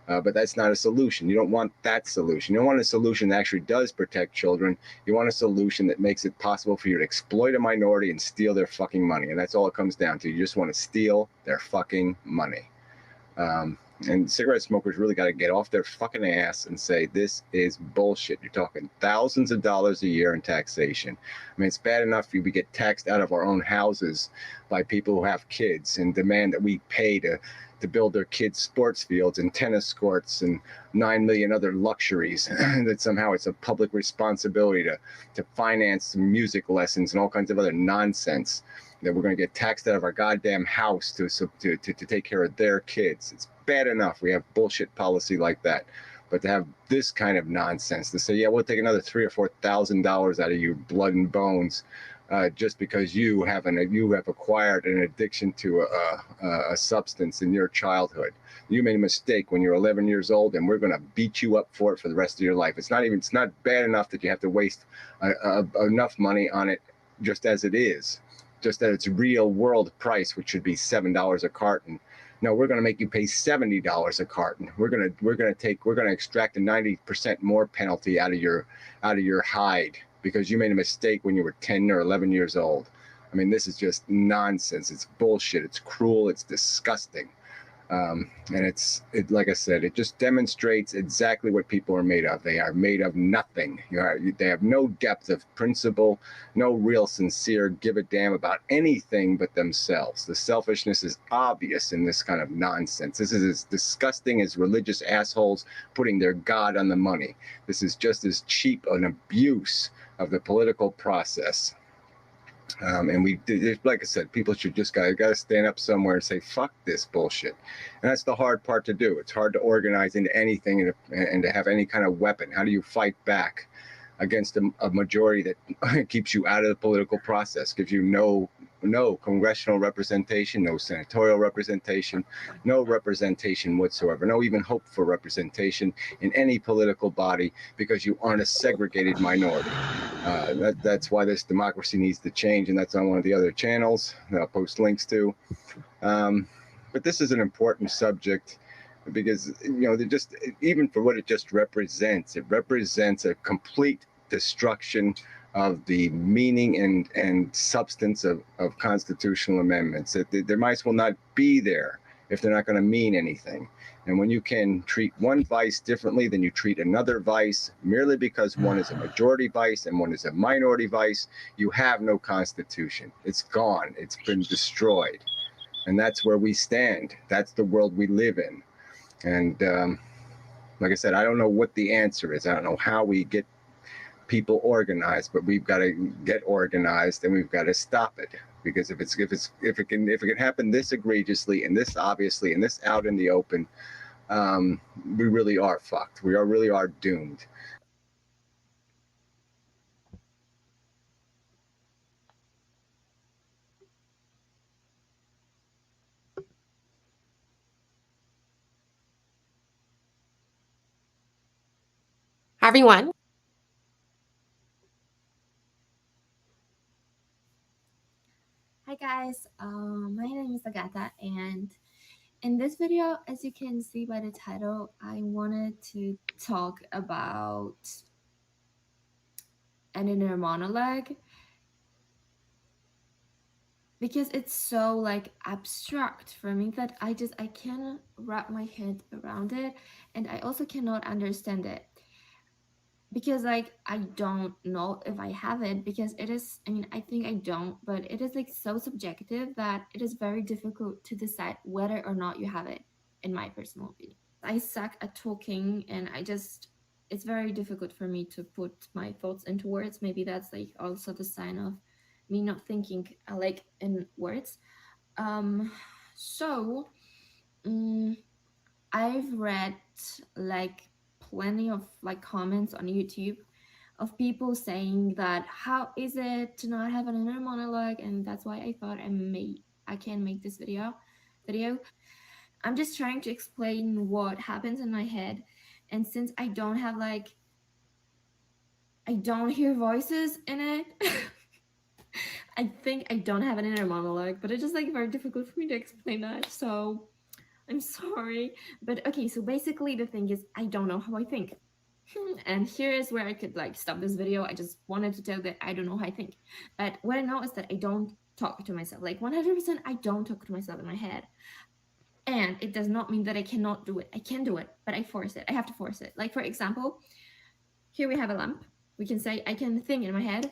But that's not a solution. You don't want that solution. You don't want a solution that actually does protect children. You want a solution that makes it possible for you to exploit a minority and steal their fucking money. And that's all it comes down to. You just want to steal their fucking money. And cigarette smokers really got to get off their fucking ass and say, this is bullshit. You're talking thousands of dollars a year in taxation. I mean, it's bad enough we get taxed out of our own houses by people who have kids and demand that we pay to build their kids' sports fields and tennis courts and 9 million other luxuries. That somehow it's a public responsibility to finance music lessons and all kinds of other nonsense. That we're going to get taxed out of our goddamn house to take care of their kids. It's bad enough we have bullshit policy like that, but to have this kind of nonsense to say, yeah, we'll take another $3,000 or $4,000 out of your blood and bones just because you have acquired an addiction to a substance in your childhood. You made a mistake when you're 11 years old, and we're going to beat you up for it for the rest of your life. It's not bad enough that you have to waste enough money on it just as it is. Just at its real world price, which should be $7 a carton. No, we're going to make you pay $70 a carton. We're going to extract a 90% more penalty out of your hide because you made a mistake when you were 10 or 11 years old. I mean, this is just nonsense. It's bullshit. It's cruel. It's disgusting. And like I said, it just demonstrates exactly what people are made of. They are made of nothing. They have no depth of principle, no real sincere give a damn about anything but themselves. The selfishness is obvious in this kind of nonsense. This is as disgusting as religious assholes putting their God on the money. This is just as cheap an abuse of the political process. And like I said, people should just gotta stand up somewhere and say, fuck this bullshit. And that's the hard part to do. It's hard to organize into anything and to have any kind of weapon. How do you fight back against a majority that keeps you out of the political process, gives you no congressional representation, no senatorial representation, no representation whatsoever, no even hope for representation in any political body because you aren't a segregated minority. That's why this democracy needs to change, and that's on one of the other channels that I'll post links to. But this is an important subject because, even for what it just represents, it represents a complete destruction of the meaning and substance of constitutional amendments. They might as well not be there if they're not going to mean anything. And when you can treat one vice differently than you treat another vice, merely because one is a majority vice and one is a minority vice, you have no constitution. It's gone. It's been destroyed. And that's where we stand. That's the world we live in. And like I said, I don't know what the answer is. I don't know how we get people organized, but we've got to get organized and we've got to stop it. Because if it can happen this egregiously and this obviously and this out in the open, we really are fucked. We really are doomed. Hi, everyone. Hi guys, my name is Agatha, and in this video, as you can see by the title, I wanted to talk about an inner monologue because it's so like abstract for me that I can't wrap my head around it, and I also cannot understand it because like I don't know if I have it, because it is, I mean, I think I don't, but it is like so subjective that it is very difficult to decide whether or not you have it, in my personal opinion. I suck at talking, and it's very difficult for me to put my thoughts into words. Maybe that's like also the sign of me not thinking like in words. So I've read like plenty of like comments on YouTube of people saying that how is it to not have an inner monologue, and that's why I thought I can make this video. I'm just trying to explain what happens in my head, and since I don't have like I don't hear voices in it, I think I don't have an inner monologue, but it's just like very difficult for me to explain that, so I'm sorry. But okay, so basically the thing is I don't know how I think. And here is where I could like stop this video. I just wanted to tell that I don't know how I think. But what I know is that I don't talk to myself. Like 100% I don't talk to myself in my head. And it does not mean that I cannot do it. I can do it, but I force it. I have to force it. Like, for example, here we have a lamp. We can say, I can think in my head,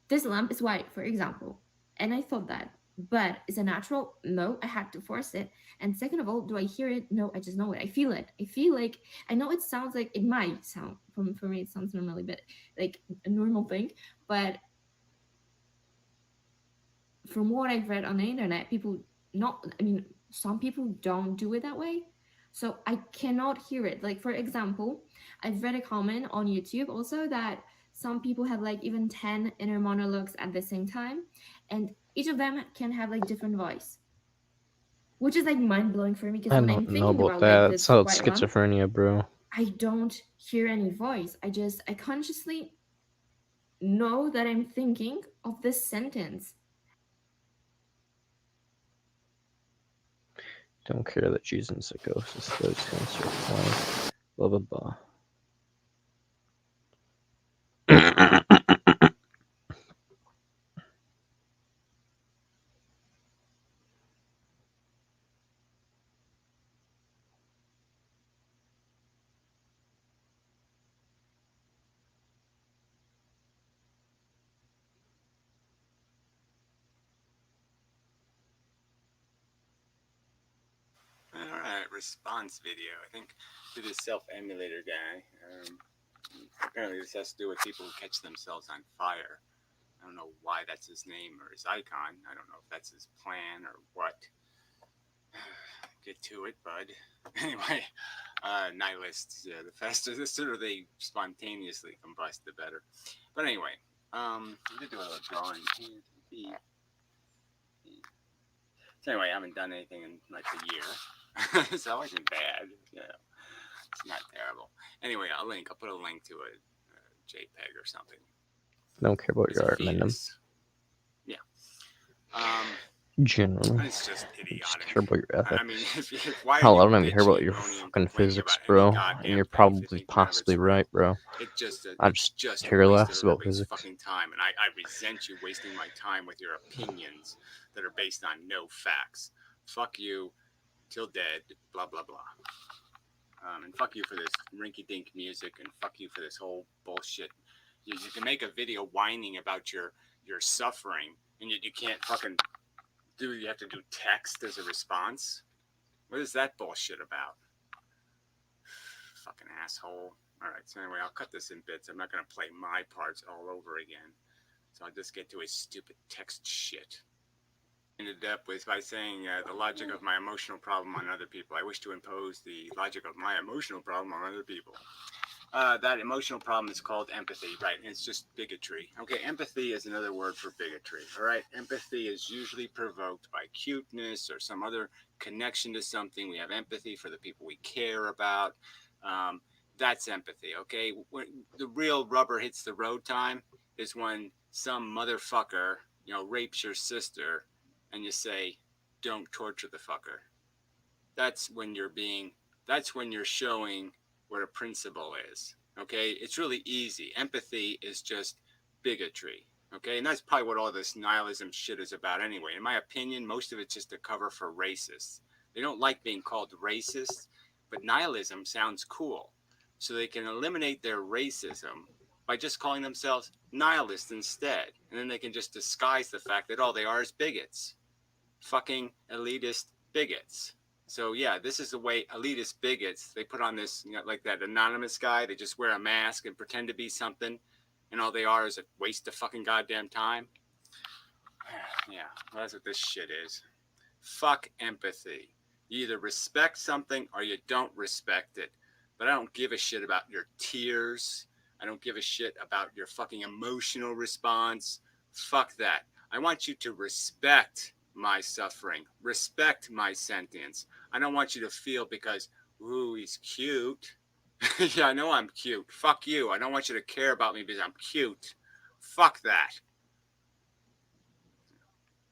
this lamp is white, for example. And I thought that. But is it natural? No, I had to force it. And second of all, do I hear it? No, I just know it. I feel it. I feel like, I know it sounds like, it might sound, for me, it sounds normally, but like a normal thing. But from what I've read on the internet, some people don't do it that way. So I cannot hear it. Like, for example, I've read a comment on YouTube also that some people have like even 10 inner monologues at the same time, and each of them can have like different voice, which is like mind-blowing for me, because I when I'm don't know thinking about about like that. this It's called white lamp, schizophrenia, bro. I don't hear any voice. I consciously know that I'm thinking of this sentence. Don't care that she's in psychosis. Those things are fine. Blah blah blah. All right, response video. I think to this self-emulator guy. Apparently, this has to do with people who catch themselves on fire. I don't know why that's his name or his icon. I don't know if that's his plan or what. Get to it, bud. Anyway, nihilists. Yeah, the sooner they spontaneously combust, the better. But anyway, I did do a little drawing here. So anyway, I haven't done anything in like a year, so it wasn't bad. Yeah, it's not terrible. Anyway, I'll put a link to a JPEG or something. Don't care about It's your a art, Mendham. fetus. Yeah. Generally. It's just idiotic. Just care about your ethics. I mean, why Hell, are I you don't even care about bitching, your moaning, and fucking complaining physics, about any bro. goddamn And you're thing if you probably think none of it's possibly real? right, bro. It's I just just a hear waste laughs of about everybody's physics. fucking time, and I resent you wasting my time with your opinions that are based on no facts. Fuck you, till dead, blah blah blah. And fuck you for this rinky-dink music, and fuck you for this whole bullshit. You can make a video whining about your suffering, and yet you can't fucking you have to do text as a response? What is that bullshit about? Fucking asshole. Alright, so anyway, I'll cut this in bits. I'm not going to play my parts all over again. So I'll just get to his stupid text shit. Ended up with by saying the logic of my emotional problem on other people. I wish to impose the logic of my emotional problem on other people. That emotional problem is called empathy, right? And it's just bigotry. Okay, empathy is another word for bigotry, all right? Empathy is usually provoked by cuteness or some other connection to something. We have empathy for the people we care about. That's empathy, okay? When the real rubber hits the road time is when some motherfucker, rapes your sister and you say, don't torture the fucker. That's when you're showing what a principle is. Okay, it's really easy. Empathy is just bigotry. Okay, and that's probably what all this nihilism shit is about anyway. In my opinion, most of it's just a cover for racists. They don't like being called racist, but nihilism sounds cool. So they can eliminate their racism by just calling themselves nihilists instead. And then they can just disguise the fact that all they are is bigots. Fucking elitist bigots. So yeah, this is the way elitist bigots, they put on this, like that anonymous guy, they just wear a mask and pretend to be something, and all they are is a waste of fucking goddamn time. Yeah, well, that's what this shit is. Fuck empathy. You either respect something or you don't respect it. But I don't give a shit about your tears. I don't give a shit about your fucking emotional response. Fuck that. I want you to respect my suffering, respect my sentience. I don't want you to feel because, ooh, he's cute. Yeah, I know I'm cute. Fuck you. I don't want you to care about me because I'm cute. Fuck that.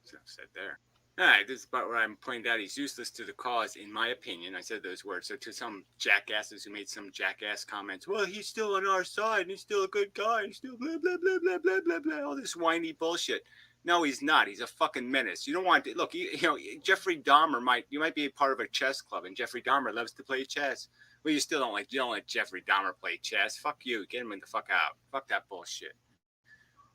That's what I said there. All right, this is about where I'm pointing out he's useless to the cause, in my opinion. I said those words. So to some jackasses who made some jackass comments, well, he's still on our side, and he's still a good guy, he's still blah, blah, blah, blah, blah, blah, blah, all this whiny bullshit. No, he's not. He's a fucking menace. You don't want to, look, you know, Jeffrey Dahmer might be a part of a chess club, and Jeffrey Dahmer loves to play chess. Well, you don't let Jeffrey Dahmer play chess. Fuck you. Get him in the fuck out. Fuck that bullshit.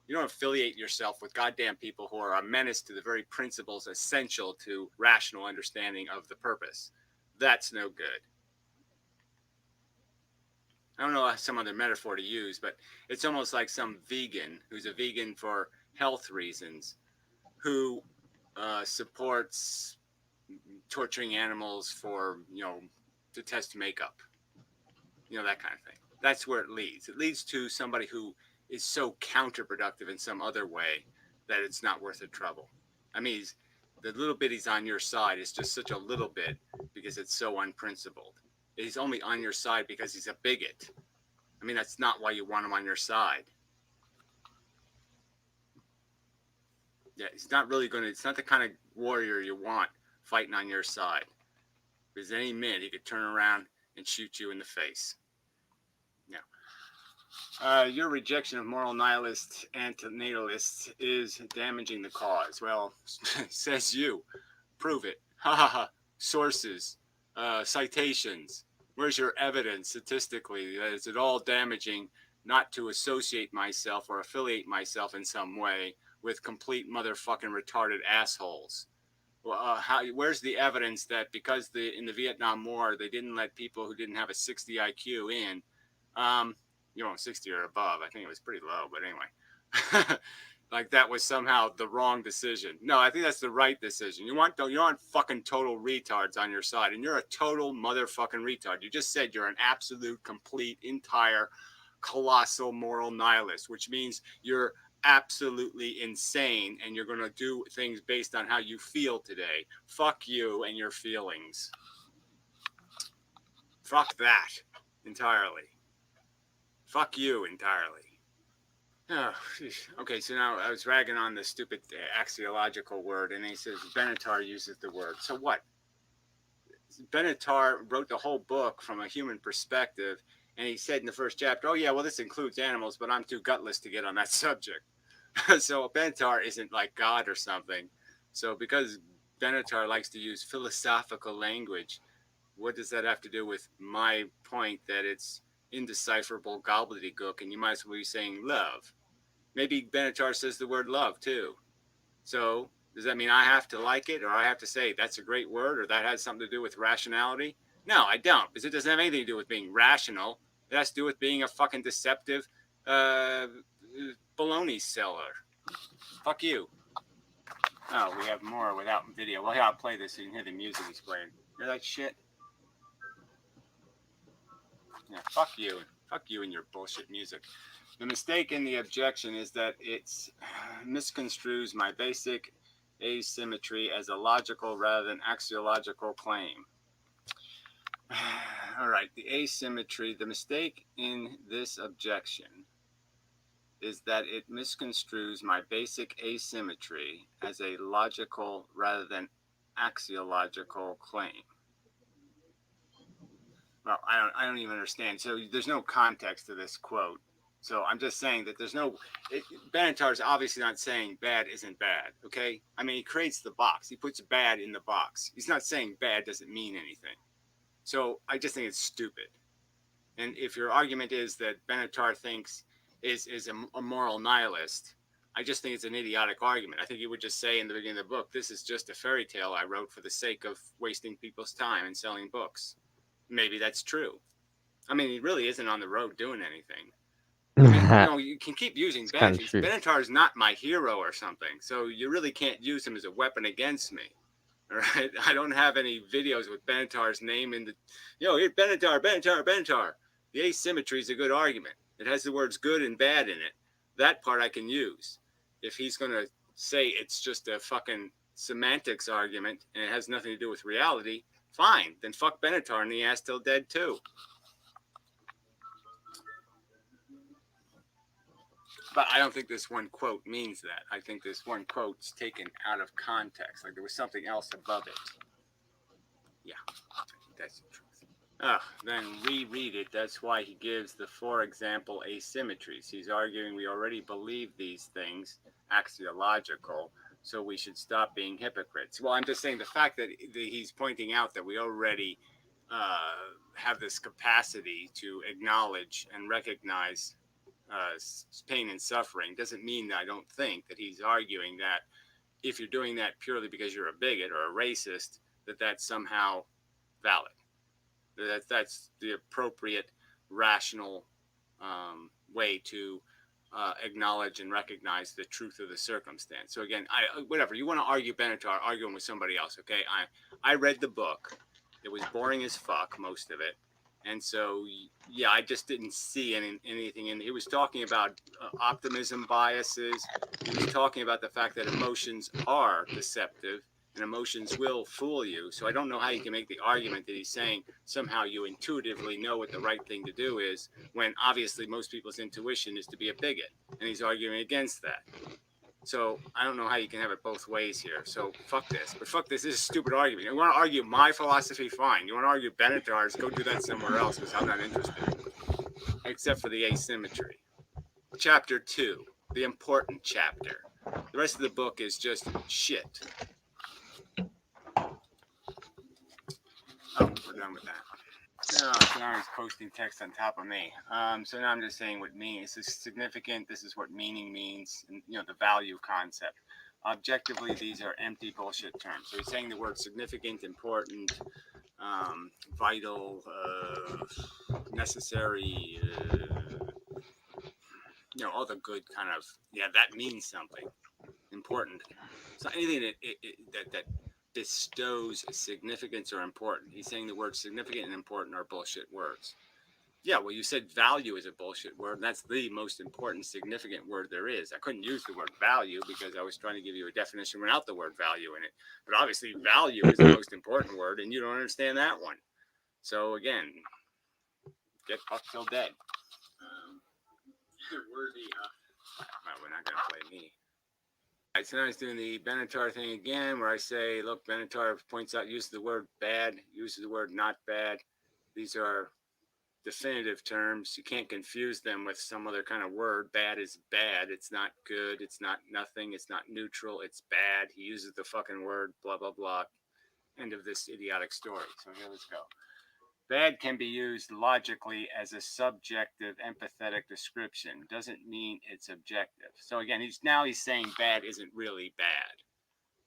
You don't affiliate yourself with goddamn people who are a menace to the very principles essential to rational understanding of the purpose. That's no good. I don't know some other metaphor to use, but it's almost like some vegan who's a vegan for health reasons who supports torturing animals for, you know, to test makeup. You know, that kind of thing. That's where it leads. It leads to somebody who is so counterproductive in some other way that it's not worth the trouble. I mean, the little bit he's on your side is just such a little bit because it's so unprincipled. He's only on your side because he's a bigot. I mean, that's not why you want him on your side. Yeah, he's not really going to, it's not the kind of warrior you want fighting on your side. Because any minute he could turn around and shoot you in the face. Your rejection of moral nihilist antinatalists is damaging the cause. Well, says you. Prove it. Ha ha ha. Sources, citations. Where's your evidence statistically? Is it all damaging not to associate myself or affiliate myself in some way with complete motherfucking retarded assholes? Well, where's the evidence that because in the Vietnam War they didn't let people who didn't have a 60 IQ in? You know, 60 or above. I think it was pretty low, but anyway, like that was somehow the wrong decision. No, I think that's the right decision. You want fucking total retards on your side, and you're a total motherfucking retard. You just said you're an absolute, complete, entire, colossal moral nihilist, which means you're absolutely insane, and you're going to do things based on how you feel today. Fuck you and your feelings. Fuck that entirely. Fuck you entirely. Oh, okay, so now I was ragging on the stupid axiological word, and he says Benatar uses the word. So what? Benatar wrote the whole book from a human perspective, and he said in the first chapter, oh yeah, well, this includes animals, but I'm too gutless to get on that subject. So Benatar isn't like God or something. So because Benatar likes to use philosophical language, what does that have to do with my point that it's indecipherable gobbledygook, and you might as well be saying love? Maybe Benatar says the word love too. So does that mean I have to like it, or I have to say that's a great word, or that has something to do with rationality? No, I don't, because it doesn't have anything to do with being rational. It has to do with being a fucking deceptive baloney seller. Fuck you. Oh, we have more without video. Well, here, I'll play this so you can hear the music he's playing. Hear that shit? Yeah, fuck you. Fuck you and your bullshit music. The mistake in the objection is that it misconstrues my basic asymmetry as a logical rather than axiological claim. All right, the asymmetry, the mistake in this objection is that it misconstrues my basic asymmetry as a logical rather than axiological claim. Well, I don't even understand. So there's no context to this quote. So I'm just saying that there's no, Benatar's obviously not saying bad isn't bad, okay? I mean, he creates the box. He puts bad in the box. He's not saying bad doesn't mean anything. So I just think it's stupid. And if your argument is that Benatar thinks is a moral nihilist, I just think it's an idiotic argument. I think he would just say in the beginning of the book, this is just a fairy tale I wrote for the sake of wasting people's time and selling books. Maybe that's true. I mean, he really isn't on the road doing anything. I mean, you can keep using Benatar. Benatar is not my hero or something, so you really can't use him as a weapon against me. All right, I don't have any videos with Benatar's name in the, here, Benatar. The asymmetry is a good argument. It has the words good and bad in it. That part I can use. If he's going to say it's just a fucking semantics argument and it has nothing to do with reality, fine. Then fuck Benatar in the ass till dead too. But I don't think this one quote means that. I think this one quote's taken out of context. Like there was something else above it. Yeah, I think that's the truth. Then reread it. That's why he gives the, for example, asymmetries. He's arguing we already believe these things, axiological, so we should stop being hypocrites. Well, I'm just saying the fact that he's pointing out that we already have this capacity to acknowledge and recognize pain and suffering doesn't mean that I don't think that he's arguing that if you're doing that purely because you're a bigot or a racist, that that's somehow valid. That's the appropriate, rational way to acknowledge and recognize the truth of the circumstance. So again, whatever you want to argue Benatar, arguing with somebody else. Okay, I read the book. It was boring as fuck, most of it, and so yeah, I just didn't see anything. And he was talking about optimism biases. He was talking about the fact that emotions are deceptive. And emotions will fool you. So I don't know how you can make the argument that he's saying somehow you intuitively know what the right thing to do is, when obviously most people's intuition is to be a bigot. And he's arguing against that. So I don't know how you can have it both ways here. So fuck this. But fuck this. This is a stupid argument. You want to argue my philosophy? Fine. You want to argue Benatar's? Go do that somewhere else, because I'm not interested. Except for the asymmetry. Chapter 2. The important chapter. The rest of the book is just shit. Oh, we're done with that. No, so now he's posting text on top of me. So now I'm just saying what meaning. This is significant. This is what meaning means. And, the value concept. Objectively, these are empty bullshit terms. So he's saying the word significant, important, vital, necessary, all the good kind of, that means something. Important. So anything that bestows significance or important. He's saying the words significant and important are bullshit words. Yeah, well, you said value is a bullshit word, and that's the most important, significant word there is. I couldn't use the word value because I was trying to give you a definition without the word value in it. But obviously, value is the most important word, and you don't understand that one. So again, get fucked till dead. Worthy of... we're not going to play me. All right, so now he's doing the Benatar thing again, where I say, look, Benatar points out, uses the word bad, uses the word not bad. These are definitive terms. You can't confuse them with some other kind of word. Bad is bad. It's not good. It's not nothing. It's not neutral. It's bad. He uses the fucking word, blah, blah, blah. End of this idiotic story. So here, let's go. Bad can be used logically as a subjective, empathetic description. Doesn't mean it's objective. So again, he's saying bad isn't really bad.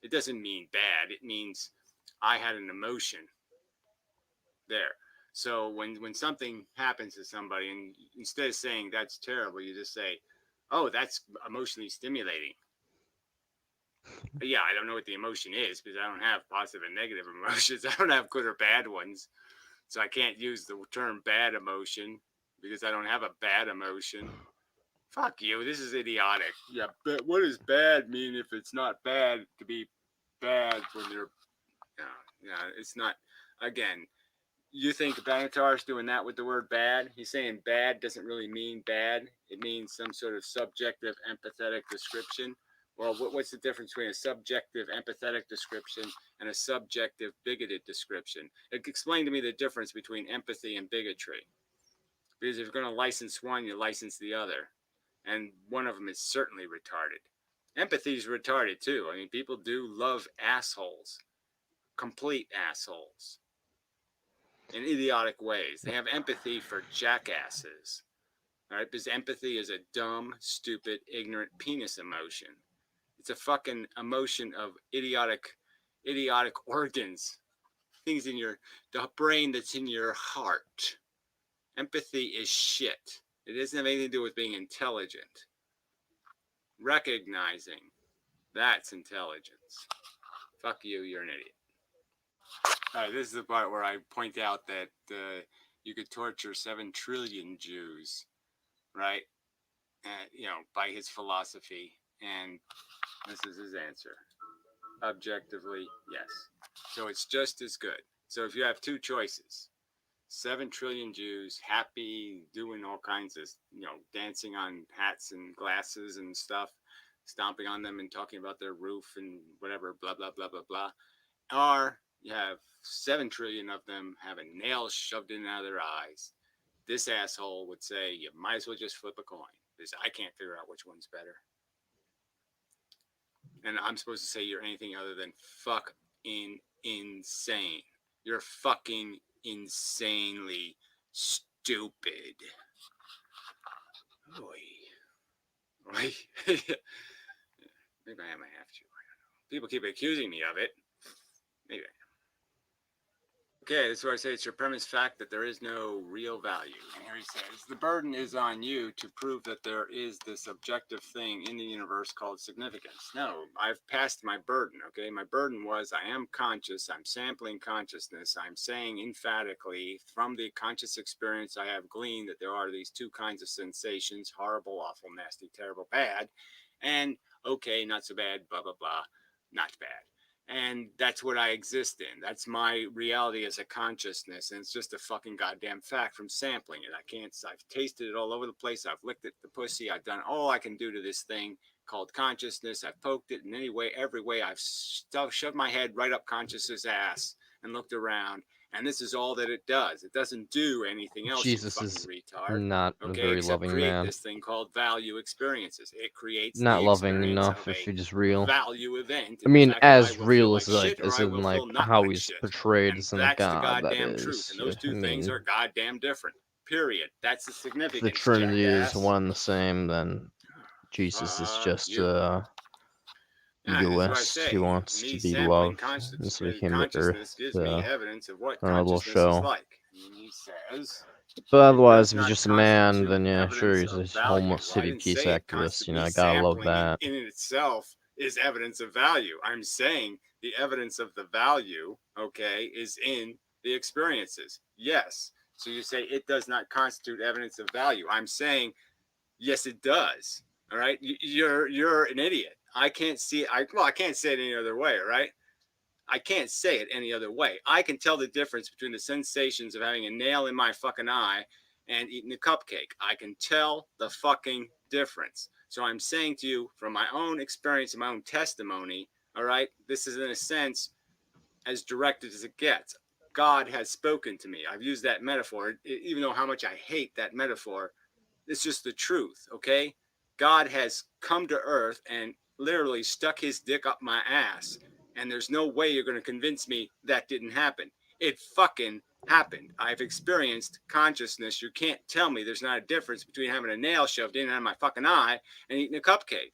It doesn't mean bad. It means I had an emotion there. So when something happens to somebody, and instead of saying that's terrible, you just say, oh, that's emotionally stimulating. But yeah, I don't know what the emotion is because I don't have positive and negative emotions. I don't have good or bad ones. So I can't use the term bad emotion because I don't have a bad emotion. Fuck you. This is idiotic. Yeah, but what does bad mean if it's not bad to be bad when they're... it's not... Again, you think Benatar's doing that with the word bad? He's saying bad doesn't really mean bad. It means some sort of subjective, empathetic description. Well, what's the difference between a subjective, empathetic description and a subjective, bigoted description? Explain to me the difference between empathy and bigotry. Because if you're going to license one, you license the other. And one of them is certainly retarded. Empathy is retarded, too. I mean, people do love assholes. Complete assholes. In idiotic ways. They have empathy for jackasses. All right? Because empathy is a dumb, stupid, ignorant penis emotion. It's a fucking emotion of idiotic organs. Things in the brain that's in your heart. Empathy is shit. It doesn't have anything to do with being intelligent. Recognizing, that's intelligence. Fuck you, you're an idiot. All right, this is the part where I point out that you could torture 7 trillion Jews, right? By his philosophy. And this is his answer. Objectively, yes. So it's just as good. So if you have 2 choices, 7 trillion Jews happy, doing all kinds of, dancing on hats and glasses and stuff, stomping on them and talking about their roof and whatever, blah, blah, blah, blah, blah. Or you have 7 trillion of them having nails shoved in and out of their eyes. This asshole would say, you might as well just flip a coin, because I can't figure out which one's better. And I'm supposed to say you're anything other than fucking insane. You're fucking insanely stupid. Oy. Oy. Maybe I might have to. I don't know. People keep accusing me of it. Maybe I am. Okay, this is where I say it's your premise fact that there is no real value. And here he says, the burden is on you to prove that there is this objective thing in the universe called significance. No, I've passed my burden, okay? My burden was I am conscious, I'm sampling consciousness, I'm saying emphatically from the conscious experience I have gleaned that there are these two kinds of sensations, horrible, awful, nasty, terrible, bad, and okay, not so bad, blah, blah, blah, not bad. And that's what I exist in. That's my reality as a consciousness. And it's just a fucking goddamn fact from sampling it. I've tasted it all over the place. I've licked it, the pussy. I've done all I can do to this thing called consciousness. I've poked it in any way, every way. I've shoved my head right up consciousness' ass and looked around. And this is all that it does. It doesn't do anything else, Jesus you is fucking retard. not a very Except loving create man. this thing called value experiences. It creates Not the loving experience enough of if a he's real. value event. I mean, as will real feel as like shit, or as I in will like feel not how like he's shit. portrayed And as in the that's the god that goddamn truth. is. And those two I things mean, are goddamn different. Period. That's the if significance. the Trinity jackass. is one and the same, then Jesus is just you. Yeah, that's what I egoist say. who wants Me to be sampling loved, and so he came to consciousness Earth gives me to evidence of what run a little consciousness is show. like. And he says, But otherwise, if he's not just a man, constitute then yeah, sure, evidence he's of a value. homeless Well, I city didn't peace say it activist. me I gotta love sampling that. in itself is evidence of value. I'm saying the evidence of the value, okay, is in the experiences. Yes. So you say it does not constitute evidence of value. I'm saying, yes, it does. All right. You're an idiot. I can't see. I can't say it any other way. Right. I can't say it any other way. I can tell the difference between the sensations of having a nail in my fucking eye and eating a cupcake. I can tell the fucking difference. So I'm saying to you from my own experience and my own testimony, all right, this is in a sense as directed as it gets. God has spoken to me. I've used that metaphor, even though how much I hate that metaphor. It's just the truth, okay? God has come to earth and literally stuck his dick up my ass. And there's no way you're going to convince me that didn't happen. It fucking happened. I've experienced consciousness. You can't tell me there's not a difference between having a nail shoved in and out of my fucking eye and eating a cupcake.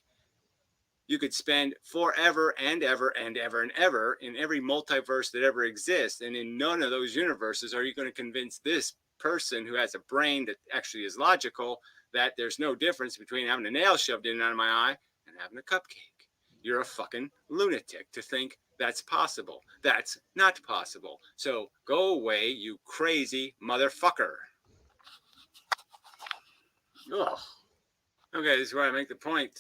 You could spend forever and ever and ever and ever in every multiverse that ever exists. And in none of those universes are you going to convince this person who has a brain that actually is logical that there's no difference between having a nail shoved in and out of my eye and having a cupcake. You're a fucking lunatic to think that's possible. That's not possible. So go away, you crazy motherfucker. Ugh. Okay, this is where I make the point.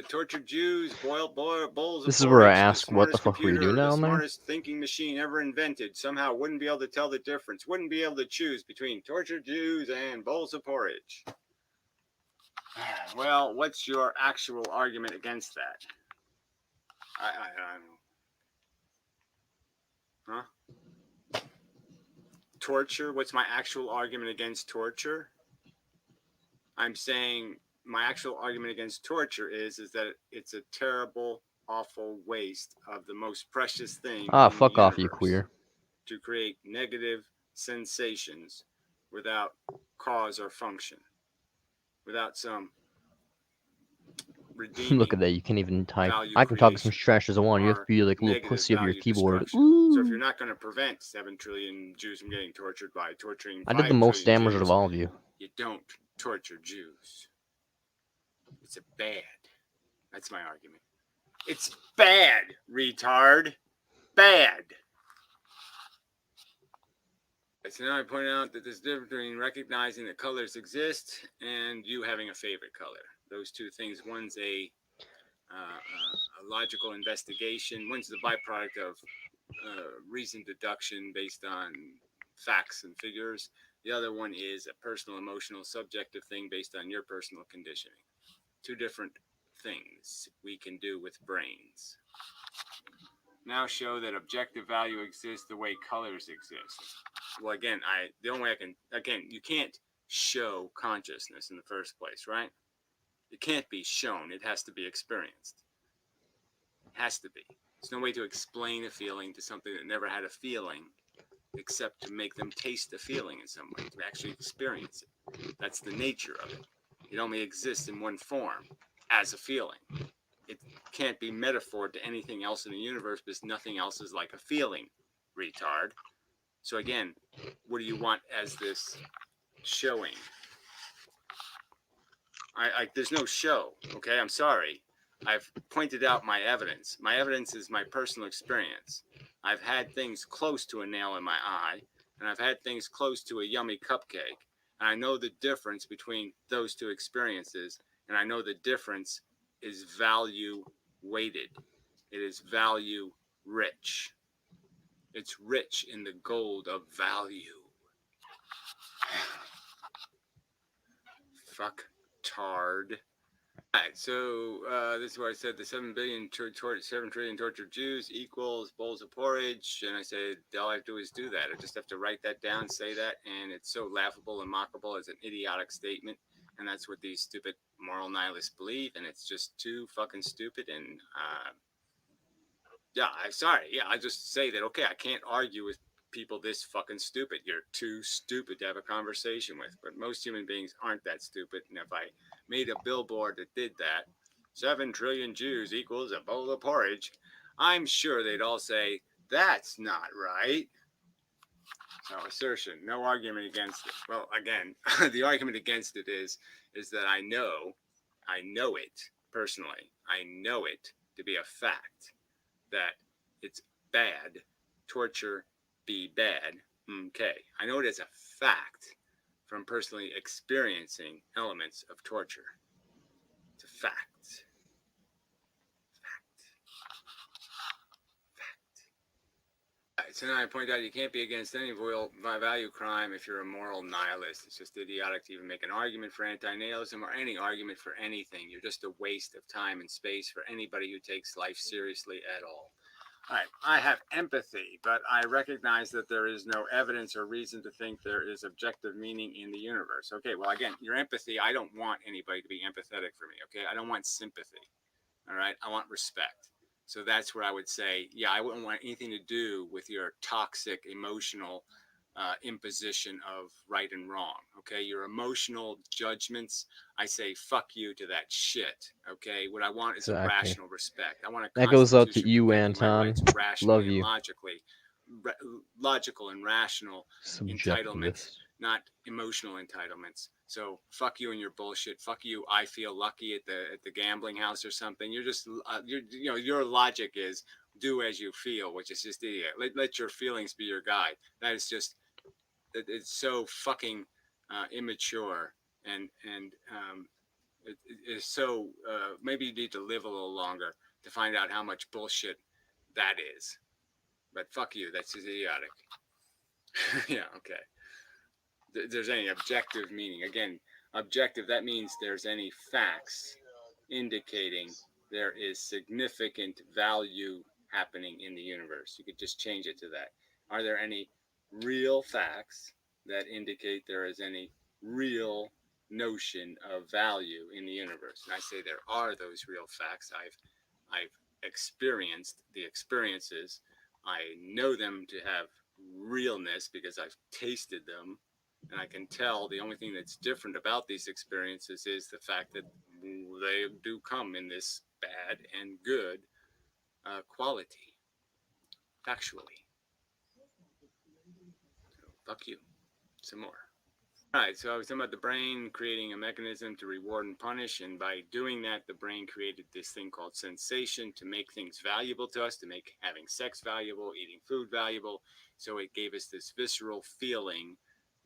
Tortured Jews, boiled bowls of This is where I porridge, ask, the what the smartest fuck were you computer, doing the down there? smartest thinking machine ever invented, somehow wouldn't be able to tell the difference, wouldn't be able to choose between tortured Jews and bowls of porridge. Well, what's your actual argument against that? I don't know. Huh? Torture? What's my actual argument against torture? I'm saying my actual argument against torture is that it's a terrible, awful waste of the most precious thing in Fuck the off, you universe queer. to create negative sensations without cause or function, without some redeeming Look at that, you can't even type. value I can talk as creation much trash as I want. You have to or be like a little negative pussy over your value keyboard. destruction. So if you're not going to prevent 7 trillion Jews from getting tortured by torturing I 5 did the most trillion damage Jews, of all of you. you don't torture Jews. It's a bad. That's my argument. It's bad, retard. Bad. So now I point out that there's a difference between recognizing that colors exist and you having a favorite color. Those two things, one's a logical investigation, one's the byproduct of reasoned deduction based on facts and figures. The other one is a personal, emotional, subjective thing based on your personal conditioning. Two different things we can do with brains. Now show that objective value exists the way colors exist. Well, again, the only way I can, again, you can't show consciousness in the first place, right? It can't be shown. It has to be experienced. It has to be. There's no way to explain a feeling to something that never had a feeling except to make them taste a feeling in some way, to actually experience it. That's the nature of it. It only exists in one form, as a feeling. It can't be metaphored to anything else in the universe because nothing else is like a feeling, retard. So again, what do you want as this showing? There's no show, okay? I'm sorry. I've pointed out my evidence. My evidence is my personal experience. I've had things close to a nail in my eye, and I've had things close to a yummy cupcake. And I know the difference between those two experiences, and I know the difference is value weighted. It is value rich. It's rich in the gold of value. Fuck tard. All right, so this is where I said the 7 trillion tortured Jews equals bowls of porridge, and I said all I have to do is do that. I just have to write that down, say that, and it's so laughable and mockable as an idiotic statement, and that's what these stupid moral nihilists believe, and it's just too fucking stupid. And yeah, I'm sorry. Yeah, I just say that. Okay, I can't argue with people this fucking stupid. You're too stupid to have a conversation with. But most human beings aren't that stupid. And if I made a billboard that did that, 7 trillion Jews equals a bowl of porridge, I'm sure they'd all say, that's not right. So assertion, no argument against it. Well, again, the argument against it is that I know it personally. I know it to be a fact that it's bad, torture be bad. Okay, I know it as a fact from personally experiencing elements of torture. It's a fact. Right, so now I point out you can't be against any value crime if you're a moral nihilist. It's just idiotic to even make an argument for anti-nihilism or any argument for anything. You're just a waste of time and space for anybody who takes life seriously at all. All right, I have empathy, but I recognize that there is no evidence or reason to think there is objective meaning in the universe. Okay, well, again, your empathy, I don't want anybody to be empathetic for me, okay? I don't want sympathy, all right? I want respect. So that's where I would say, yeah, I wouldn't want anything to do with your toxic emotional imposition of right and wrong, okay? Your emotional judgments, I say fuck you to that shit, okay? What I want is a rational respect. I want a That goes out to constitution you, protecting my Anton. rights rationally Love and you. logically. Logical and rational entitlements, not emotional entitlements. So fuck you and your bullshit. Fuck you. I feel lucky at the gambling house or something. You're just your logic is do as you feel, which is just idiot. Let your feelings be your guide. That is just it's so fucking immature and it is so maybe you need to live a little longer to find out how much bullshit that is. But fuck you, that's just idiotic. Yeah, okay. There's any objective meaning. Again, objective, that means there's any facts indicating there is significant value happening in the universe. You could just change it to that. Are there any real facts that indicate there is any real notion of value in the universe? And I say there are those real facts. I've experienced the experiences. I know them to have realness because I've tasted them, and I can tell the only thing that's different about these experiences is the fact that they do come in this bad and good quality, factually. So, fuck you. Some more. All right, so I was talking about the brain creating a mechanism to reward and punish, and by doing that, the brain created this thing called sensation to make things valuable to us, to make having sex valuable, eating food valuable. So it gave us this visceral feeling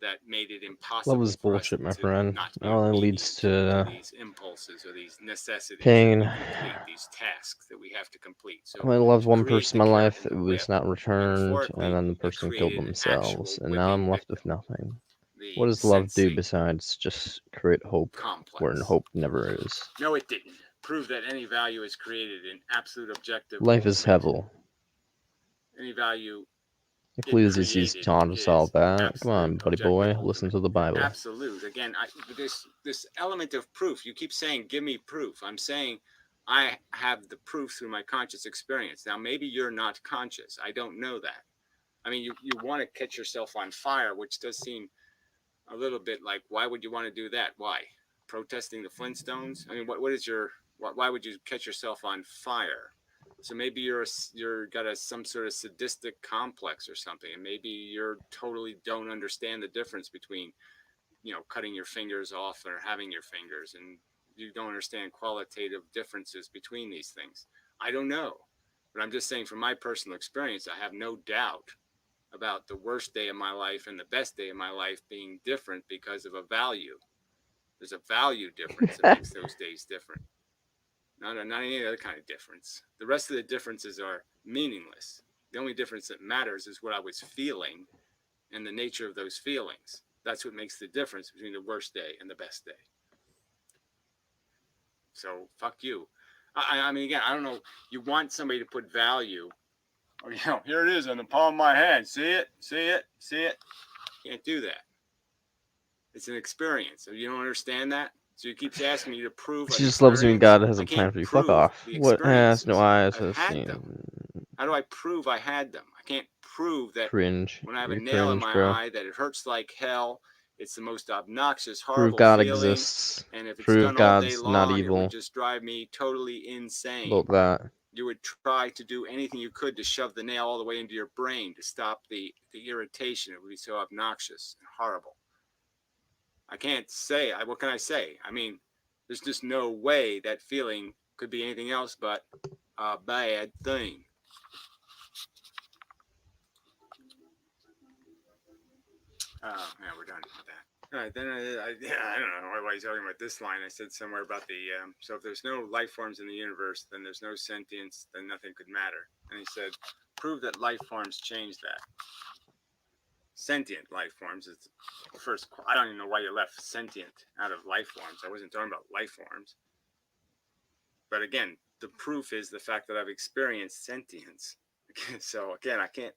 that made it impossible Love is for us bullshit, my to friend. not It be only obedient leads to to these impulses or these necessities pain. that we complete, these tasks that we have to complete. So When I loved to one create person the in my carrot life, and it the was whip, not returned, metaphorically, and then the it person killed created an themselves, actual and now I'm whipping left victim. with nothing. The What does love do sensate besides just create hope where complex. hope never is? No, it didn't. Prove that any value is created in absolute objective Life is ultimate. Hevel. Any value it Ecclesiastes created taught us all is that. Come absolute on, buddy objective boy, ultimate. listen to the Bible. Absolute. Again, this element of proof. You keep saying, "Give me proof." I'm saying, I have the proof through my conscious experience. Now, maybe you're not conscious. I don't know that. I mean, you want to catch yourself on fire, which does seem a little bit like, why would you want to do that? Why? Protesting the Flintstones? I mean, what is your? Why would you catch yourself on fire? So maybe you're got some sort of sadistic complex or something, and maybe you're totally don't understand the difference between, cutting your fingers off or having your fingers, and you don't understand qualitative differences between these things. I don't know, but I'm just saying from my personal experience, I have no doubt about the worst day of my life and the best day of my life being different because of a value. There's a value difference that makes those days different. Not any other kind of difference. The rest of the differences are meaningless. The only difference that matters is what I was feeling and the nature of those feelings. That's what makes the difference between the worst day and the best day. So fuck you. I mean, again, I don't know. You want somebody to put value. Or, here it is on the palm of my hand. See it? See it? See it? Can't do that. It's an experience. So you don't understand that? So you keep asking me to prove She an just loves you and experience? God has I a plan can't for you. Fuck prove off. the What has no eyes I've has had seen. them. How do I prove I had them? I can't prove that Cringe. when I have a You're nail in cringe, my bro. eye that it hurts like hell. It's the most obnoxious, Prove horrible God feeling. exists. And if it's Prove done all day God's not long, it evil. would just drive me totally insane. About that. You would try to do anything you could to shove the nail all the way into your brain to stop the irritation. It would be so obnoxious and horrible. I can't say. What can I say? I mean, there's just no way that feeling could be anything else but a bad thing. Yeah, we're done with that. All right, then I don't know why he's talking about this line. I said somewhere about the so if there's no life forms in the universe, then there's no sentience, then nothing could matter. And he said, prove that life forms change that. Sentient life forms is first. I don't even know why you left sentient out of life forms. I wasn't talking about life forms. But again, the proof is the fact that I've experienced sentience. So again, I can't.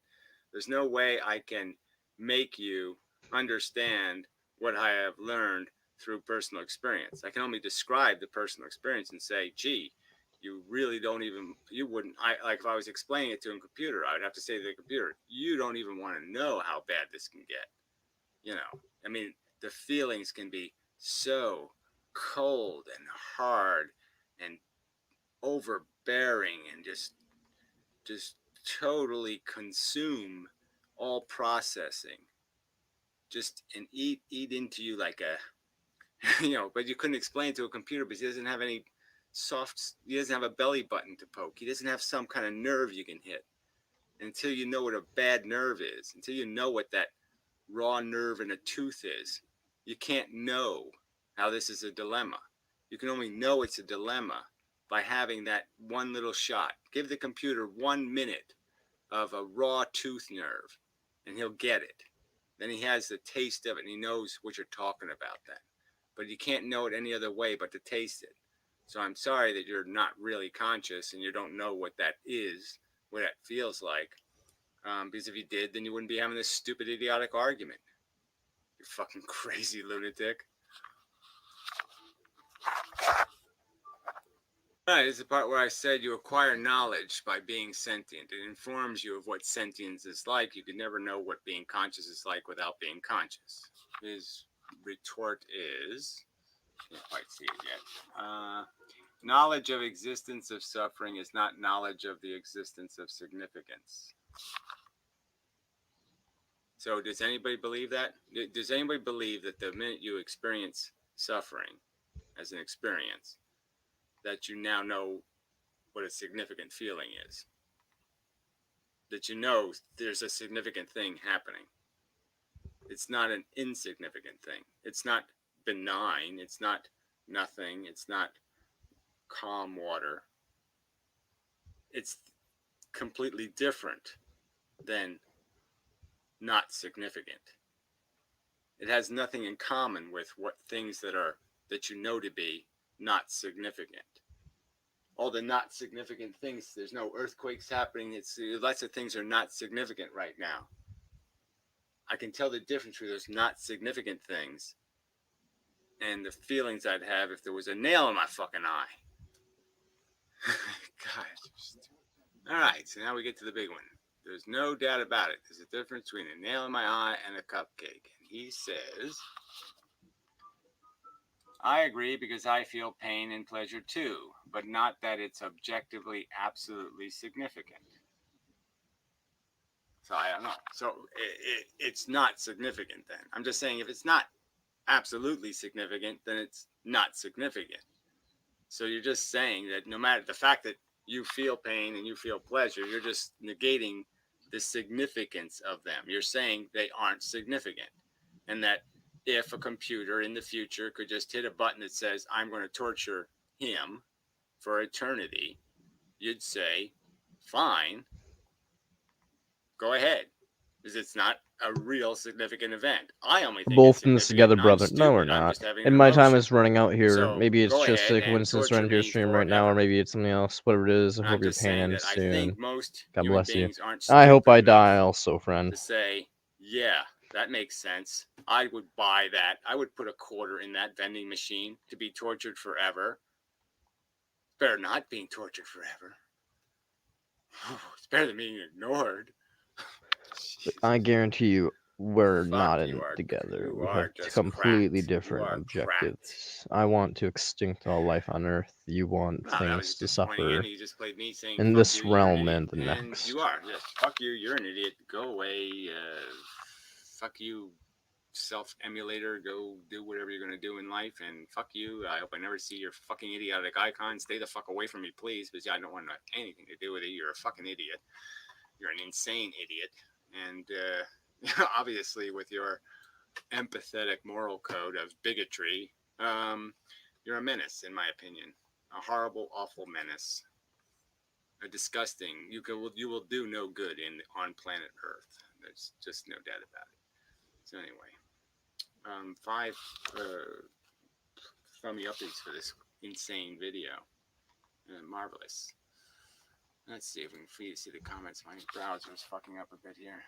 There's no way I can make you understand what I have learned through personal experience. I can only describe the personal experience and say, gee, you really don't even, you wouldn't, like if I was explaining it to a computer, I would have to say to the computer, you don't even want to know how bad this can get. I mean, the feelings can be so cold and hard and overbearing and just totally consume all processing just and eat into you like a but you couldn't explain it to a computer because he doesn't have any he doesn't have a belly button to poke. He doesn't have some kind of nerve you can hit. And until you know what a bad nerve is, until you know what that raw nerve in a tooth is, you can't know how this is a dilemma. You can only know it's a dilemma by having that one little shot. Give the computer 1 minute of a raw tooth nerve and he'll get it. Then he has the taste of it and he knows what you're talking about then. But you can't know it any other way but to taste it. So I'm sorry that you're not really conscious and you don't know what that is, what that feels like. Because if you did, then you wouldn't be having this stupid, idiotic argument. You fucking crazy lunatic. All right, this is the part where I said you acquire knowledge by being sentient. It informs you of what sentience is like. You can never know what being conscious is like without being conscious. His retort is, can't quite see it yet. Knowledge of existence of suffering is not knowledge of the existence of significance. So does anybody believe that? Does anybody believe that the minute you experience suffering as an experience, that you now know what a significant feeling is? That you know there's a significant thing happening? It's not an insignificant thing. It's not benign. It's not nothing. It's not calm water. It's completely different than not significant. It has nothing in common with what things that you know to be not significant. All the not significant things, there's no earthquakes happening. It's lots of things are not significant right now. I can tell the difference between those not significant things and the feelings I'd have if there was a nail in my fucking eye. Gosh. All right, so now we get to the big one. There's no doubt about it. There's a difference between a nail in my eye and a cupcake. And he says, I agree because I feel pain and pleasure too, but not that it's objectively absolutely significant. So I don't know. So it's not significant then. I'm just saying if it's not absolutely significant, then it's not significant. So you're just saying that no matter the fact that you feel pain and you feel pleasure, you're just negating the significance of them. You're saying they aren't significant. And that if a computer in the future could just hit a button that says, I'm going to torture him for eternity, you'd say, fine, go ahead. Because it's not a real significant event. I only think Both it's in this significant. together, And I'm brother. No, we're stupid. I'm not. just having And an my time emotion. is running out here. So Maybe it's go just ahead a and coincidence torture running to your me stream right now, or forever. maybe it's something else. Whatever it is, I I'm hope your just pain saying ends that I soon. think most God human bless you. beings aren't I hope I stupid enough die also, friend. to say, yeah, that makes sense. I would buy that. I would put a quarter in that vending machine to be tortured forever. It's better not being tortured forever. It's better than being ignored. But I guarantee you, we're Fuck, not in you it are- together. you We are have just completely cracked. You different are objectives. I want to extinct all life on Earth. You want Wow, that was things to disappointing, suffer Andy. You just played me saying in fuck this you, you're an realm idiot. and the And next. you are. Yes, fuck you, you're an idiot. Go away. Fuck you, self-emulator. Go do whatever you're going to do in life. And fuck you. I hope I never see your fucking idiotic icon. Stay the fuck away from me, please, because I don't want anything to do with it. You're a fucking idiot. You're an insane idiot. And obviously with your empathetic moral code of bigotry, you're a menace, in my opinion. A horrible, awful menace. A disgusting. You will do no good on planet Earth. There's just no doubt about it. So anyway, 5 thumb me uppies for this insane video. Marvelous. Let's see if we can see the comments. My browser is fucking up a bit here.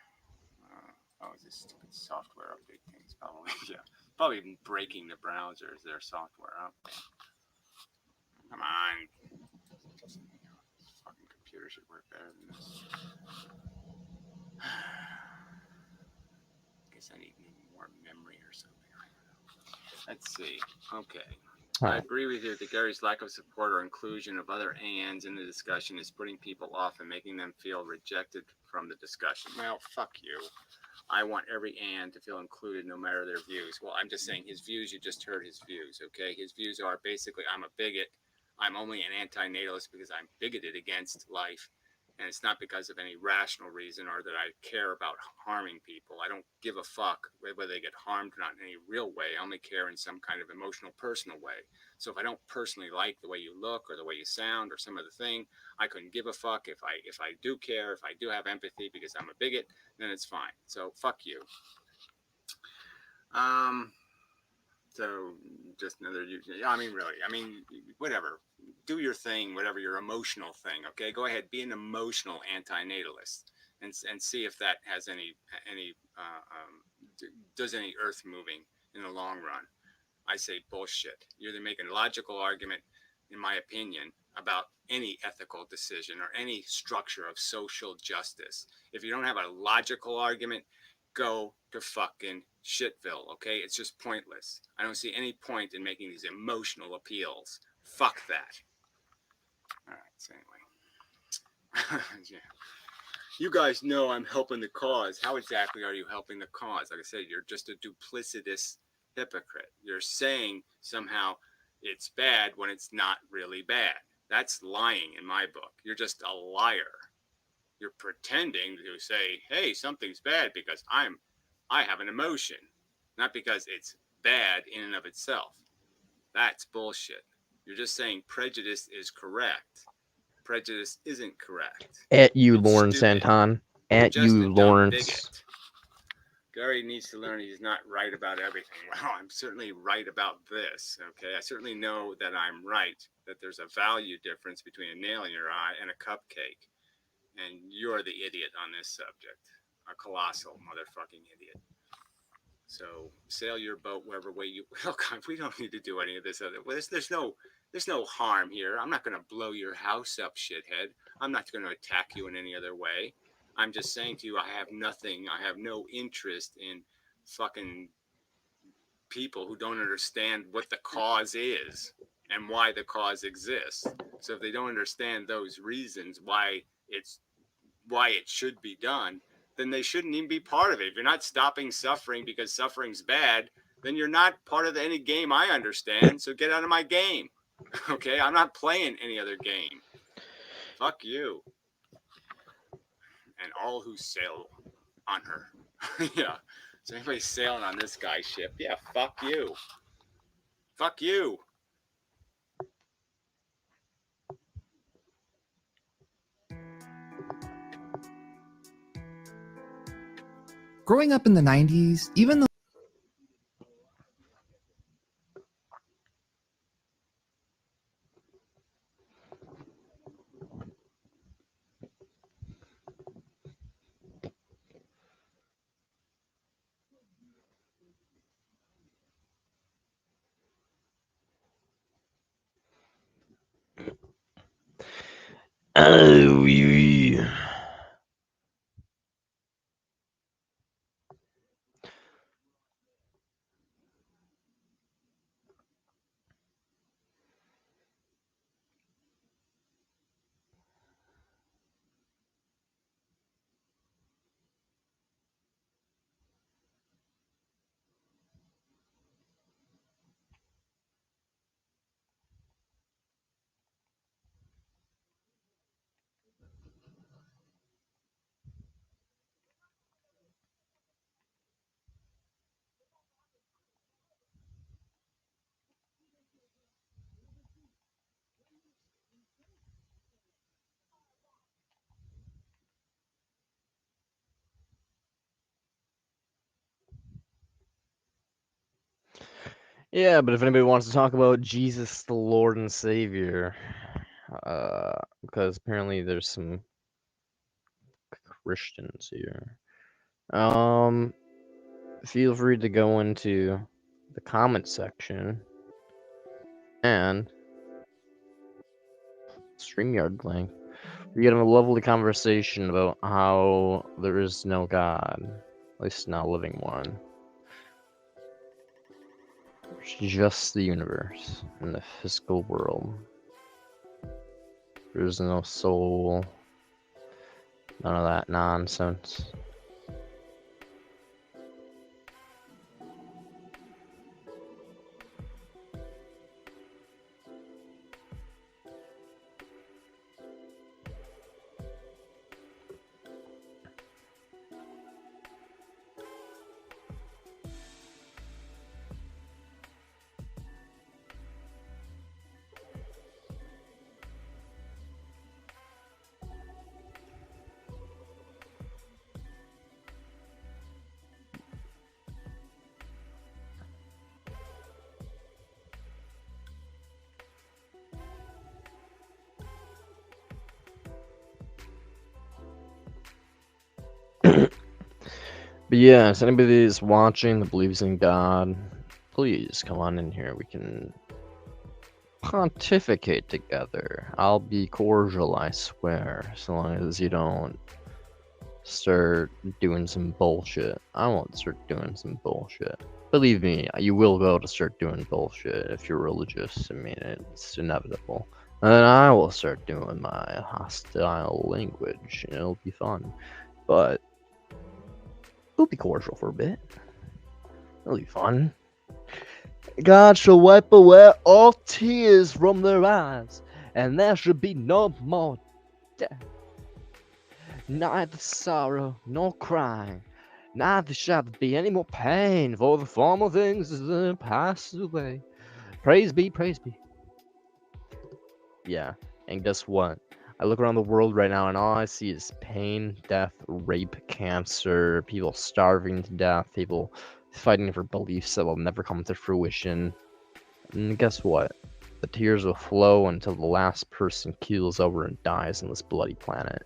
Is this stupid software update things? Probably, yeah. Probably breaking the browser is their software update. Come on. Fucking computer should work better than this. Guess I need more memory or something. Let's see. Okay. I agree with you that Gary's lack of support or inclusion of other ANs in the discussion is putting people off and making them feel rejected from the discussion. Well, fuck you. I want every AN to feel included no matter their views. Well, I'm just saying his views, you just heard his views, okay? His views are basically, I'm a bigot. I'm only an anti-natalist because I'm bigoted against life. And it's not because of any rational reason or that I care about harming people. I don't give a fuck whether they get harmed or not in any real way. I only care in some kind of emotional, personal way. So if I don't personally like the way you look or the way you sound or some other thing, I couldn't give a fuck. If I do care, if I do have empathy because I'm a bigot, then it's fine. So fuck you. So just another, I mean, really, I mean, whatever, do your thing, whatever your emotional thing. Okay. Go ahead. Be an emotional anti-natalist and see if that has any does any earth moving in the long run. I say bullshit. You either make a logical argument, in my opinion, about any ethical decision or any structure of social justice. If you don't have a logical argument, go to fucking shitville, okay? It's just pointless. I don't see any point in making these emotional appeals. Fuck that. All right, so anyway. Yeah. You guys know I'm helping the cause. How exactly are you helping the cause? Like I said, you're just a duplicitous hypocrite. You're saying somehow it's bad when it's not really bad. That's lying in my book. You're just a liar. You're pretending to say, hey, something's bad because I'm I have an emotion, not because it's bad in and of itself. That's bullshit. You're just saying prejudice is correct. Prejudice isn't correct. At you, It's Lawrence stupid. Anton. You're At just you, a dumb Lawrence. bigot. Gary needs to learn he's not right about everything. Well, I'm certainly right about this, okay? I certainly know that I'm right, that there's a value difference between a nail in your eye and a cupcake. And you're the idiot on this subject. A colossal motherfucking idiot. So sail your boat wherever way you. Oh God, we don't need to do any of this other. There's no harm here. I'm not going to blow your house up, shithead. I'm not going to attack you in any other way. I'm just saying to you, I have nothing. I have no interest in fucking people who don't understand what the cause is and why the cause exists. So if they don't understand those reasons why it should be done, then they shouldn't even be part of it. If you're not stopping suffering because suffering's bad, then you're not part of any game I understand. So get out of my game. Okay? I'm not playing any other game. Fuck you. And all who sail on her. Yeah. So anybody's sailing on this guy's ship, yeah, fuck you. Fuck you. Growing up in the 90s, even though Oh, yeah. Yeah, but if anybody wants to talk about Jesus, the Lord and Savior, because apparently there's some Christians here, feel free to go into the comment section and StreamYard link. We're getting a lovely conversation about how there is no God, at least not a living one. It's just the universe and the physical world. There's no soul, none of that nonsense. But yeah, if anybody is watching that believes in God, please come on in here. We can pontificate together. I'll be cordial, I swear, so long as you don't start doing some bullshit. I won't start doing some bullshit. Believe me, you will go to start doing bullshit if you're religious. I mean, it's inevitable. And then I will start doing my hostile language, and it'll be fun. But we'll be cordial for a bit. It'll be fun. God shall wipe away all tears from their eyes, and there shall be no more death. Neither sorrow nor crying, Neither shall there be any more pain, for the former things pass away. Praise be, praise be. Yeah, and guess what? I look around the world right now and all I see is pain, death, rape, cancer, people starving to death, people fighting for beliefs that will never come to fruition. And guess what? The tears will flow until the last person keels over and dies on this bloody planet.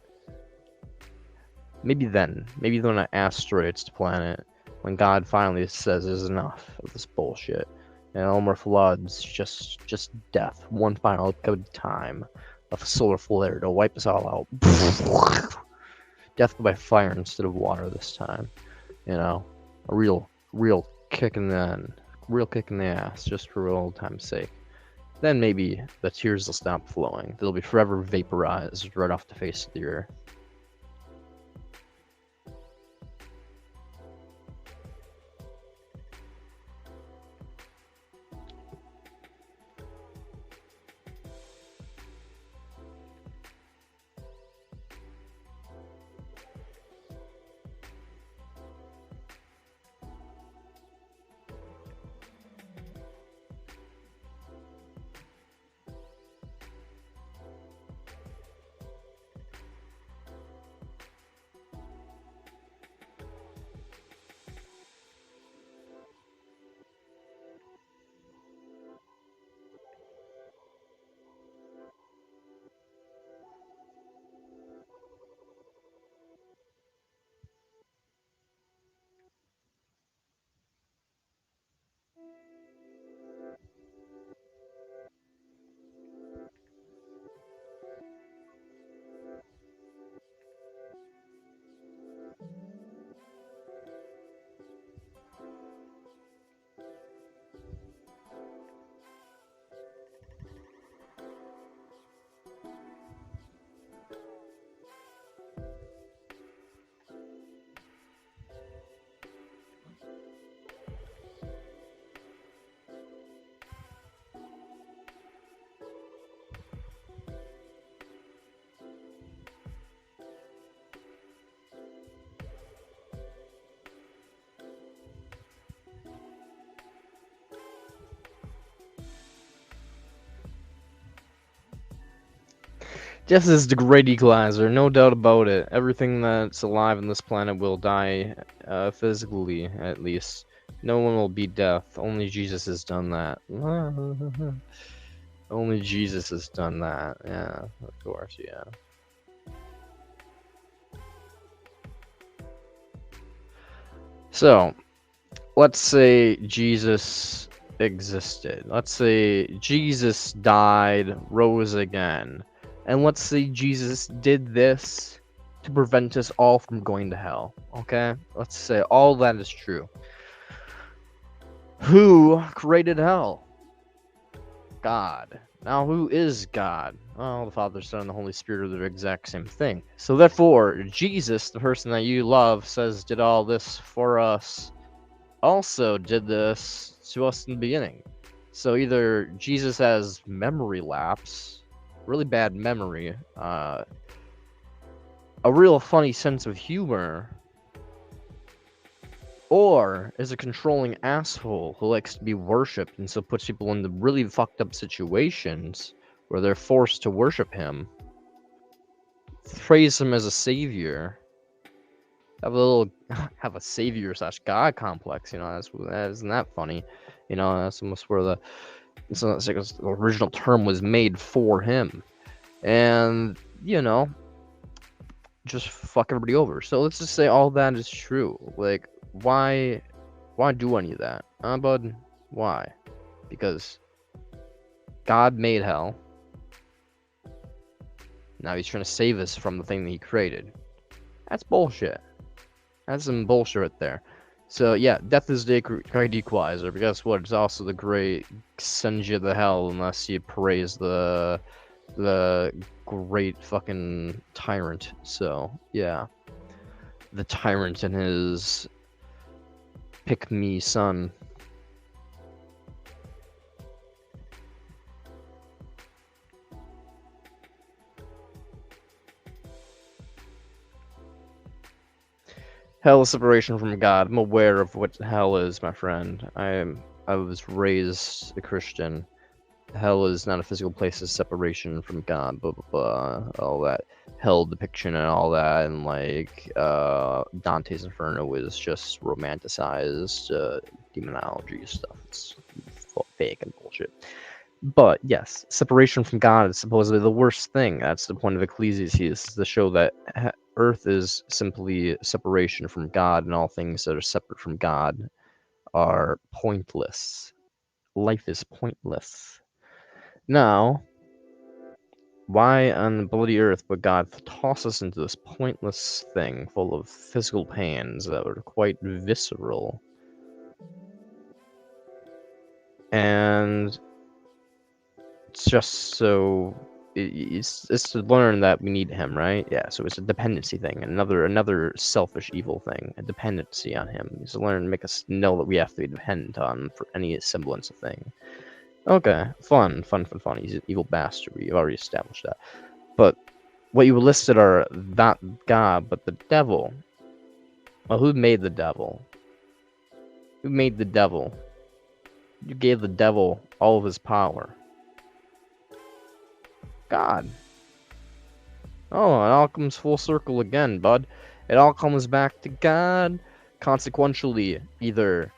Maybe then, maybe when an asteroid hits the planet, when God finally says there's enough of this bullshit, and no more floods, just death, one final good time of a solar flare to wipe us all out. Death by fire instead of water this time. You know, a real kick in the ass, just for old time's sake. Then maybe the tears will stop flowing. They'll be forever vaporized right off the face of the earth. Death is the great equalizer, no doubt about it. Everything that's alive on this planet will die, physically at least. No one will beat death. Only Jesus has done that. Only Jesus has done that. Yeah, of course, yeah. So, let's say Jesus existed. Let's say Jesus died, rose again. And let's say Jesus did this to prevent us all from going to hell. Okay? Let's say all that is true. Who created hell? God. Now, who is God? Well, the Father, Son, and the Holy Spirit are the exact same thing. So therefore, Jesus, the person that you love, says did all this for us, also did this to us in the beginning. So either Jesus has memory lapse, really bad memory, a real funny sense of humor, or is a controlling asshole who likes to be worshipped and so puts people into really fucked up situations where they're forced to worship him, praise him as a savior, have a savior slash god complex, you know. Isn't that funny? You know, that's almost where the original term was made for him, and you know, just fuck everybody over. So let's just say all that is true. Like, why do any of that? Bud, why? Because God made hell. Now he's trying to save us from the thing that he created. That's bullshit. That's some bullshit right there. So yeah, death is the great equalizer, but guess what? It's also the great sends you to hell unless you praise the great fucking tyrant. So yeah, the tyrant and his pick me son. Hell is separation from God. I'm aware of what hell is, my friend. I was raised a Christian. Hell is not a physical place of separation from God, blah blah blah, all that hell depiction and all that, and like Dante's Inferno is just romanticized demonology stuff. It's fake and bullshit. But yes, separation from God is supposedly the worst thing. That's the point of Ecclesiastes, to show that Earth is simply separation from God, and all things that are separate from God are pointless. Life is pointless. Now, why on the bloody earth would God toss us into this pointless thing full of physical pains that were quite visceral? And it's just so it's to learn that we need him, right? Yeah, so it's a dependency thing, another selfish evil thing, a dependency on him. He's to learn to make us know that we have to be dependent on for any semblance of thing. Okay, fun. He's an evil bastard. We've already established that. But what you listed are not God, but the devil. Well, who made the devil? Who made the devil? You gave the devil all of his power. God. Oh, it all comes full circle again, bud. It all comes back to God. Consequentially, either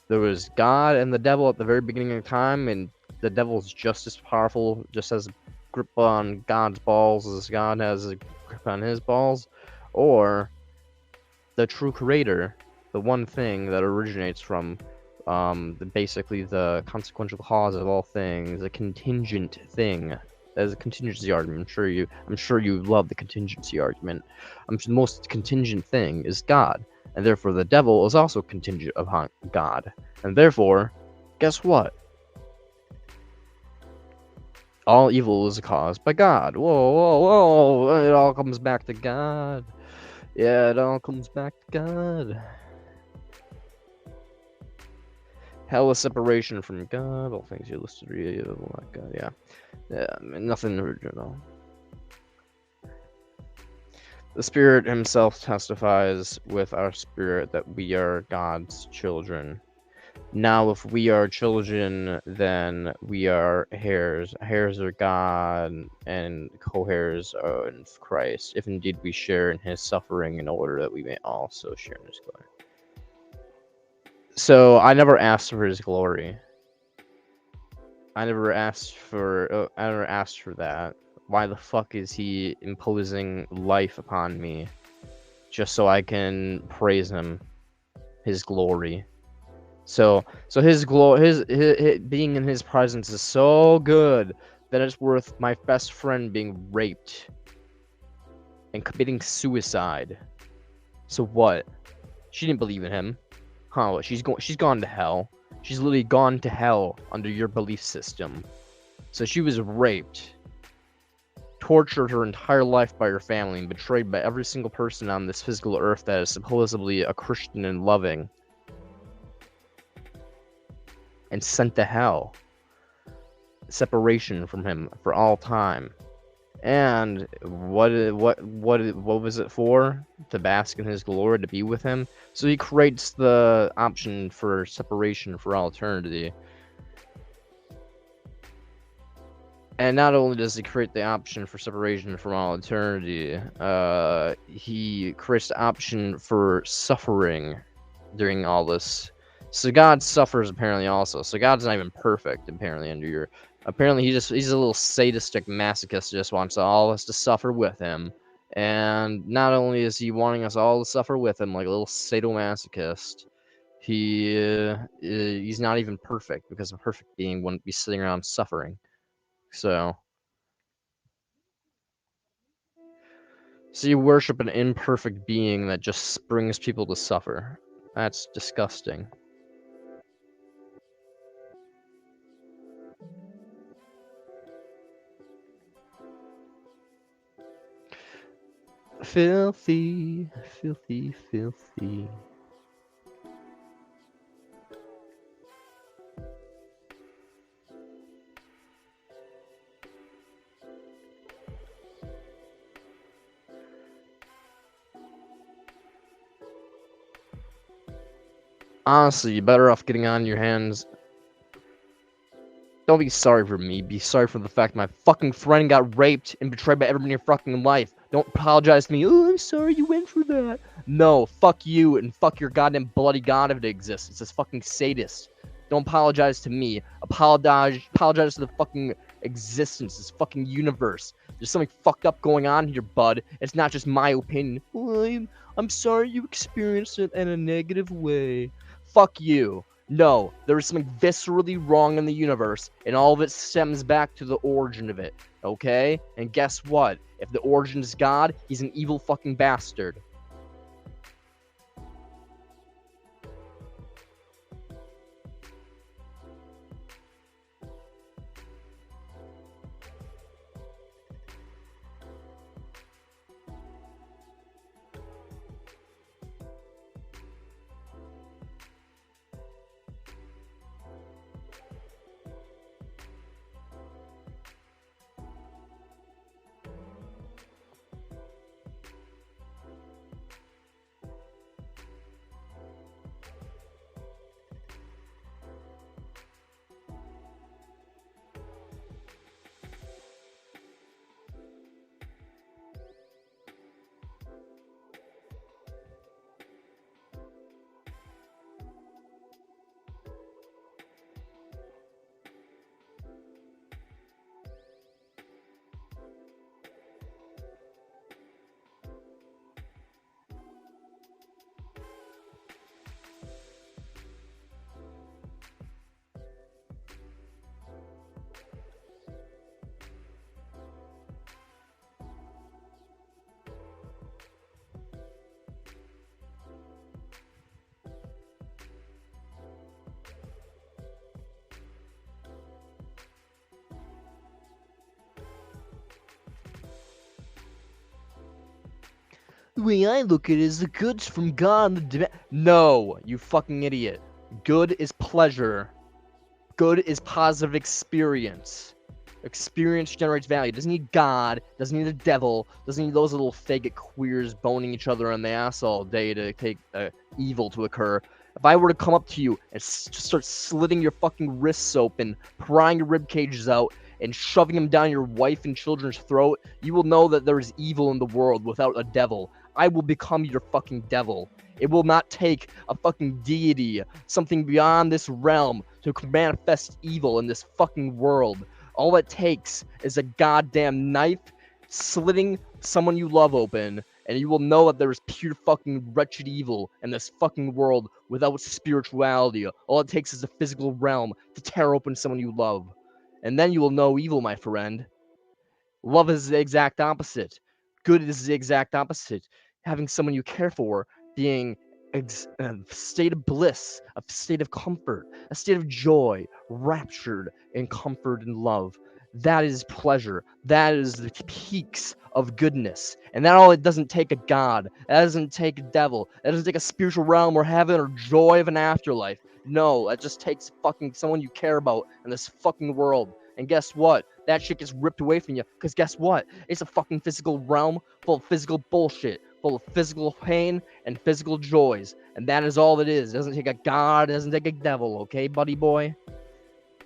there was God and the devil at the very beginning of time, and the devil's just as powerful, just as grip on God's balls as God has a grip on his balls, or the true creator, the one thing that originates from basically the consequential cause of all things, a contingent thing. As a contingency argument, I'm sure you love the contingency argument. The most contingent thing is God, and therefore the devil is also contingent upon God, and therefore, guess what? All evil is caused by God. Whoa! It all comes back to God. Yeah, it all comes back to God. Hell is separation from God. All things you listed are evil, like God. Yeah, nothing original. The Spirit himself testifies with our spirit that we are God's children. Now, if we are children, then we are heirs. Heirs are God, and co-heirs of Christ, if indeed we share in his suffering, in order that we may also share in his glory. So, I never asked for his glory. I never asked for that. Why the fuck is he imposing life upon me just so I can praise him, his glory? So his being in his presence is so good that it's worth my best friend being raped and committing suicide. So what? She didn't believe in him. Huh? What? She's gone to hell. She's literally gone to hell under your belief system. So she was raped, tortured her entire life by her family, and betrayed by every single person on this physical earth that is supposedly a Christian and loving, and sent to hell. Separation from him for all time. And what was it for? To bask in his glory, to be with him. So he creates the option for separation for all eternity. And not only does he create the option for separation from all eternity, he creates the option for suffering during all this. So God suffers apparently also. So God's not even perfect apparently under your. Apparently he's a little sadistic masochist who just wants all of us to suffer with him. And not only is he wanting us all to suffer with him like a little sadomasochist, he's not even perfect, because a perfect being wouldn't be sitting around suffering. So you worship an imperfect being that just brings people to suffer. That's disgusting. Filthy, filthy, filthy. Honestly, you're better off getting on your hands. Don't be sorry for me. Be sorry for the fact my fucking friend got raped and betrayed by everyone in your fucking life. Don't apologize to me. Oh, I'm sorry you went through that. No, fuck you and fuck your goddamn bloody god if it exists. It's this fucking sadist. Don't apologize to me. Apologize to the fucking existence, this fucking universe. There's something fucked up going on here, bud. It's not just my opinion. Oh, I'm sorry you experienced it in a negative way. Fuck you. No, there is something viscerally wrong in the universe, and all of it stems back to the origin of it, okay? And guess what? If the origin is God, he's an evil fucking bastard. The way I look at it is the good's from God and the No, you fucking idiot. Good is pleasure. Good is positive experience. Experience generates value. Doesn't need God, doesn't need the devil, doesn't need those little faggot queers boning each other on the ass all day to take evil to occur. If I were to come up to you and just start slitting your fucking wrists open, prying your rib cages out, and shoving them down your wife and children's throat, you will know that there is evil in the world without a devil. I will become your fucking devil. It will not take a fucking deity, something beyond this realm, to manifest evil in this fucking world. All it takes is a goddamn knife slitting someone you love open, and you will know that there is pure fucking wretched evil in this fucking world without spirituality. All it takes is a physical realm to tear open someone you love. And then you will know evil, my friend. Love is the exact opposite. Good is the exact opposite. Having someone you care for being a state of bliss, a state of comfort, a state of joy, raptured in comfort and love. That is pleasure. That is the peaks of goodness. And that all it doesn't take a god. That doesn't take a devil. That doesn't take a spiritual realm or heaven or joy of an afterlife. No, that just takes fucking someone you care about in this fucking world. And guess what? That shit gets ripped away from you. Because guess what? It's a fucking physical realm full of physical bullshit. Full of physical pain and physical joys. And that is all it is. It doesn't take a god. It doesn't take a devil. Okay, buddy boy?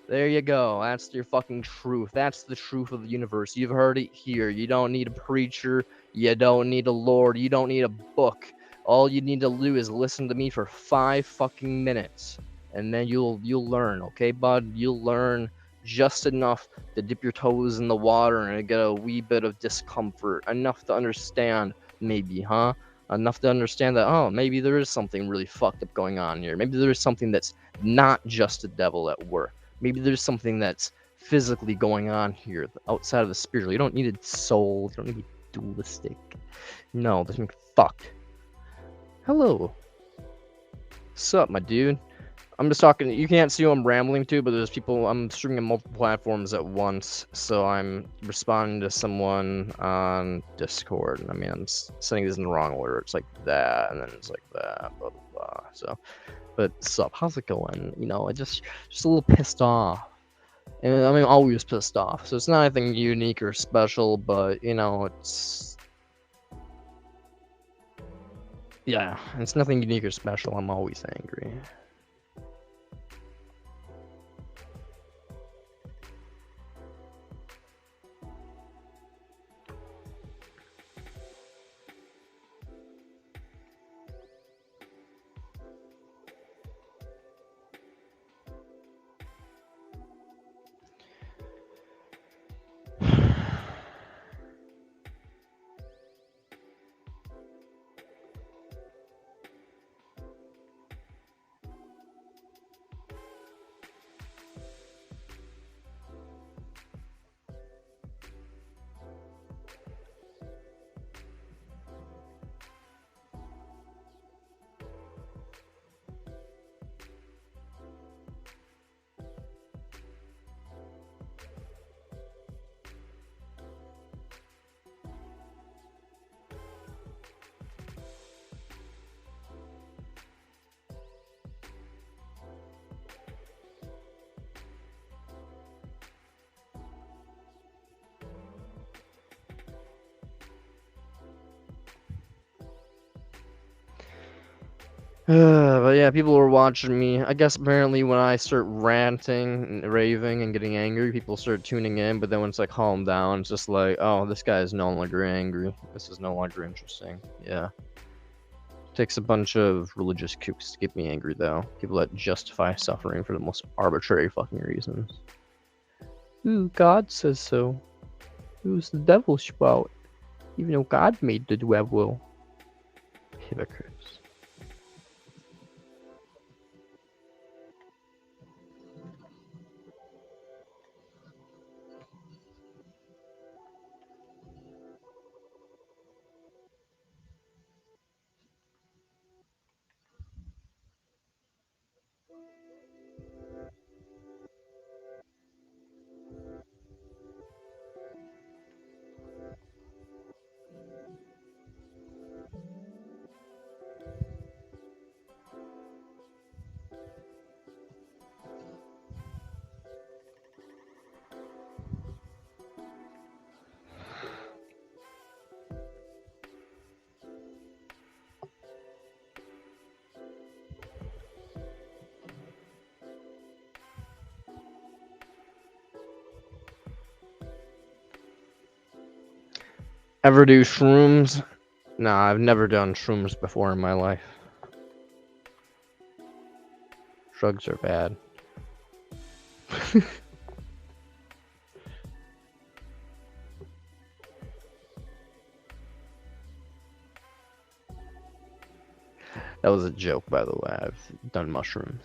There you go. That's your fucking truth. That's the truth of the universe. You've heard it here. You don't need a preacher. You don't need a lord. You don't need a book. All you need to do is listen to me for 5 fucking minutes. And then you'll learn, okay, bud? You'll learn just enough to dip your toes in the water and get a wee bit of discomfort. Enough to understand, maybe, huh? Enough to understand that, oh, maybe there is something really fucked up going on here. Maybe there is something that's not just a devil at work. Maybe there's something that's physically going on here outside of the spiritual. You don't need a soul. You don't need to be dualistic. No, there's something fucked. Hello. Sup, my dude? I'm just talking. You can't see who I'm rambling to, but there's people. I'm streaming on multiple platforms at once, so I'm responding to someone on Discord. I mean, I'm sending this in the wrong order. It's like that, and then it's like that, blah blah blah. So, but sup? How's it going? You know, I just a little pissed off. And I mean, I'm always pissed off. So it's not anything unique or special, but you know, it's yeah, it's nothing unique or special. I'm always angry. But yeah, people were watching me. I guess apparently when I start ranting and raving and getting angry, people start tuning in. But then when it's like calm down, it's just like, oh, this guy is no longer angry. This is no longer interesting. Yeah. Takes a bunch of religious kooks to get me angry, though. People that justify suffering for the most arbitrary fucking reasons. Ooh, God says so. Who's the devil spout? Even though God made the devil. Hypocrites. Ever do shrooms? Nah, I've never done shrooms before in my life. Drugs are bad. That was a joke, by the way. I've done mushrooms.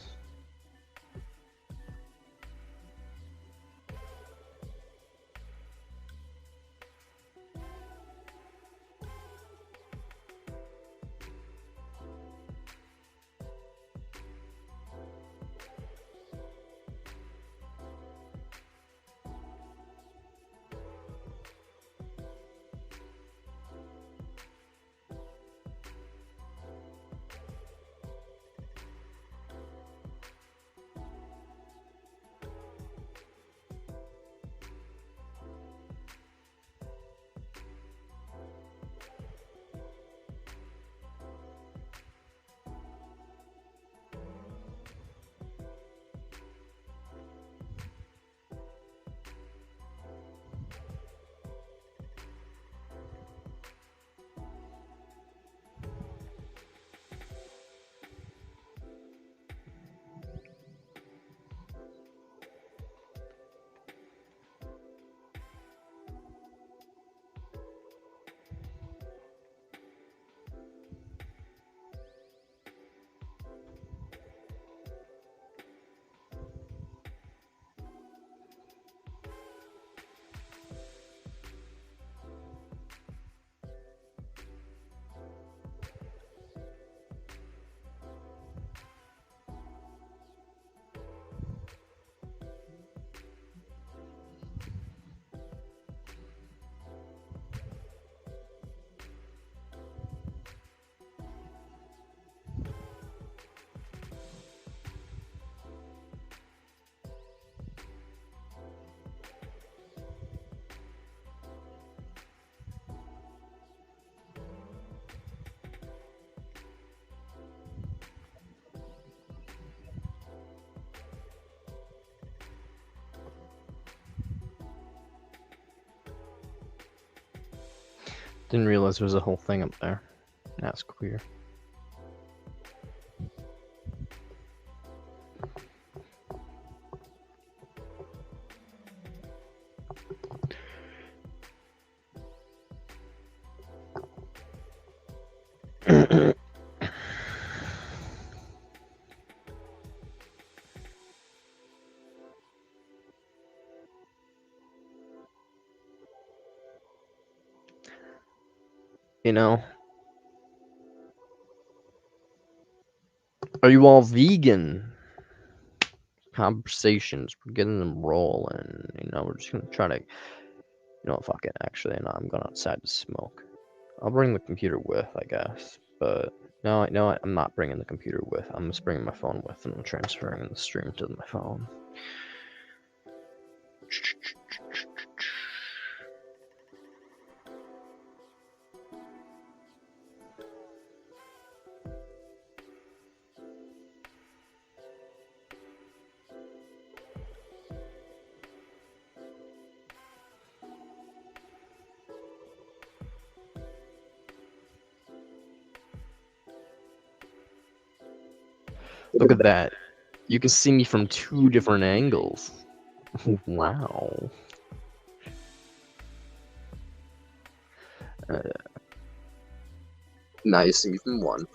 Didn't realize there was a whole thing up there. That's queer. You know, are you all vegan? Conversations, we're getting them rolling. You know, we're just gonna try to, fuck it. Actually, no, I'm going outside to smoke. I'll bring the computer with, I guess. But no, I'm not bringing the computer with. I'm just bringing my phone with, and I'm transferring the stream to my phone. Look at that. You can see me from 2 different angles. Wow. Now you see me from 1.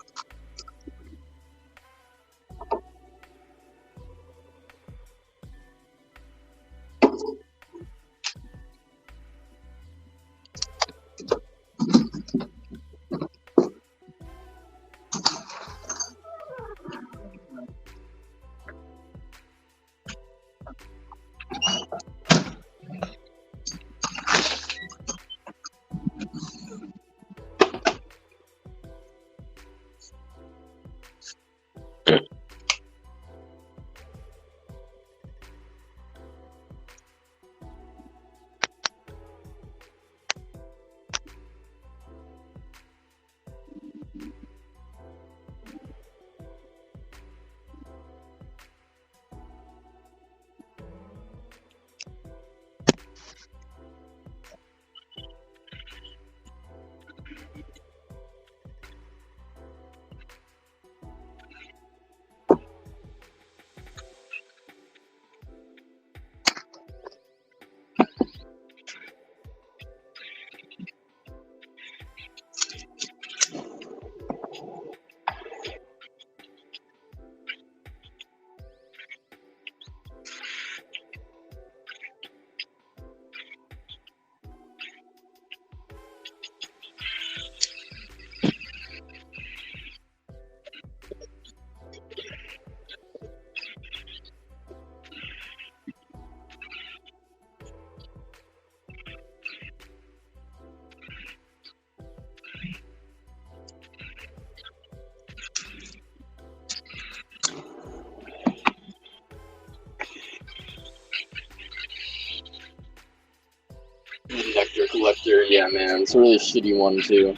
Nectar collector, yeah, man, it's a really shitty one too.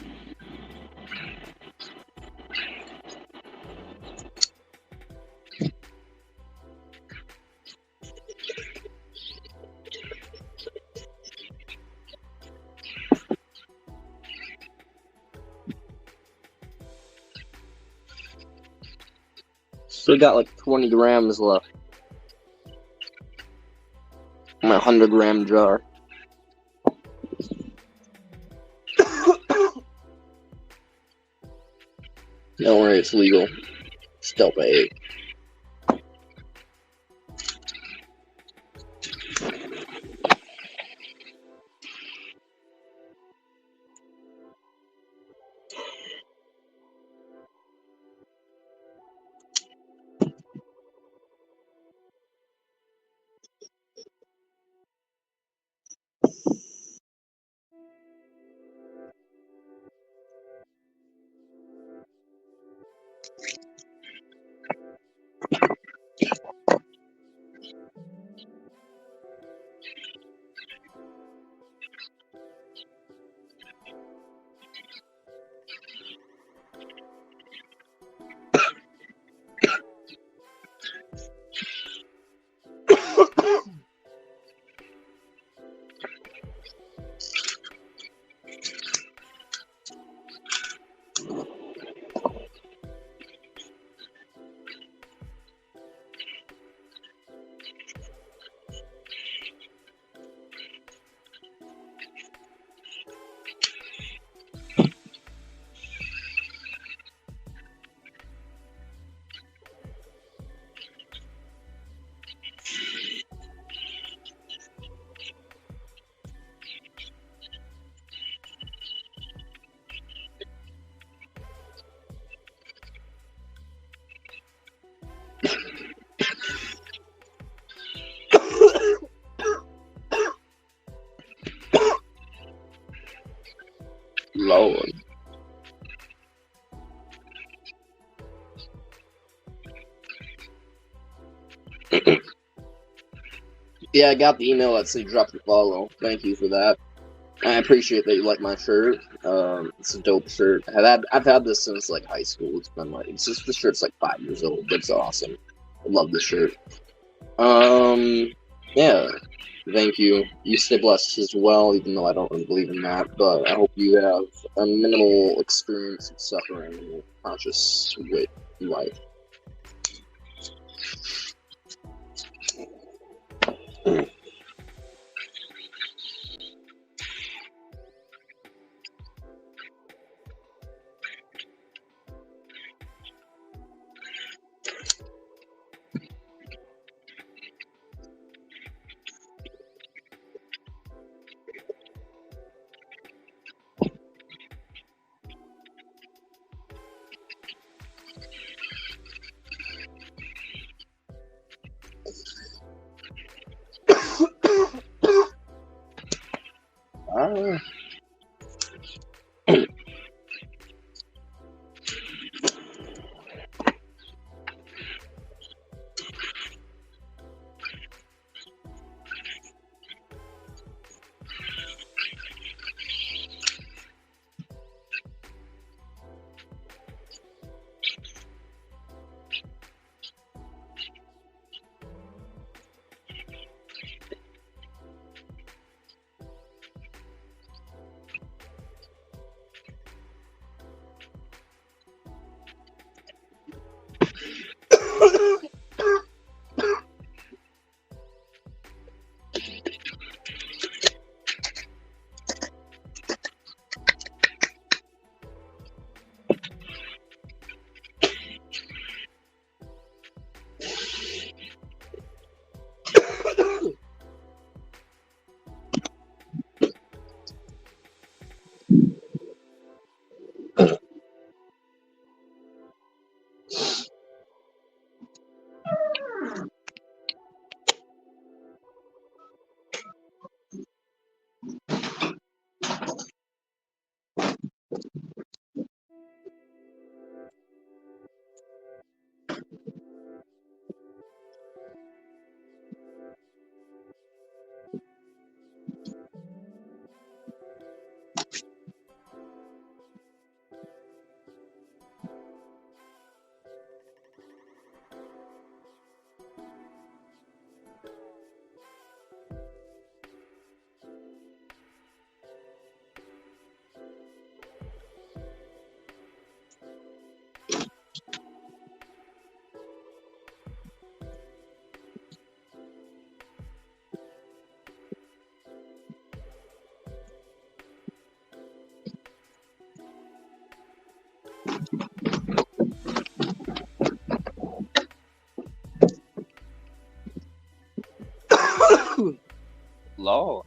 Still got like 20 grams left. My 100-gram jar. Don't worry, it's legal. Still pay. Lord. Yeah, I got the email that said drop the follow. Thank you for that. I appreciate that you like my shirt. It's a dope shirt. I've had this since like high school. It's been like this shirt's like 5 years old, but it's awesome. I love this shirt. Yeah. Thank you. You stay blessed as well, even though I don't really believe in that. But I hope you have a minimal experience of suffering in your conscious life. Lol.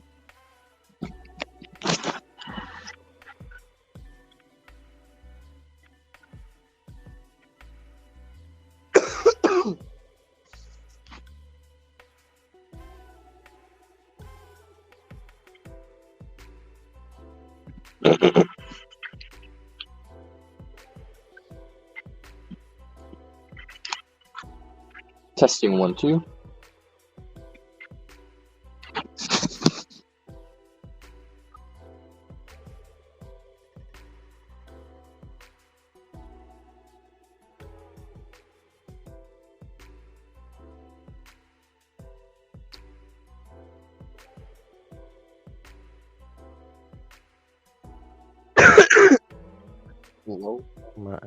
Testing 1, 2. Whoa. My.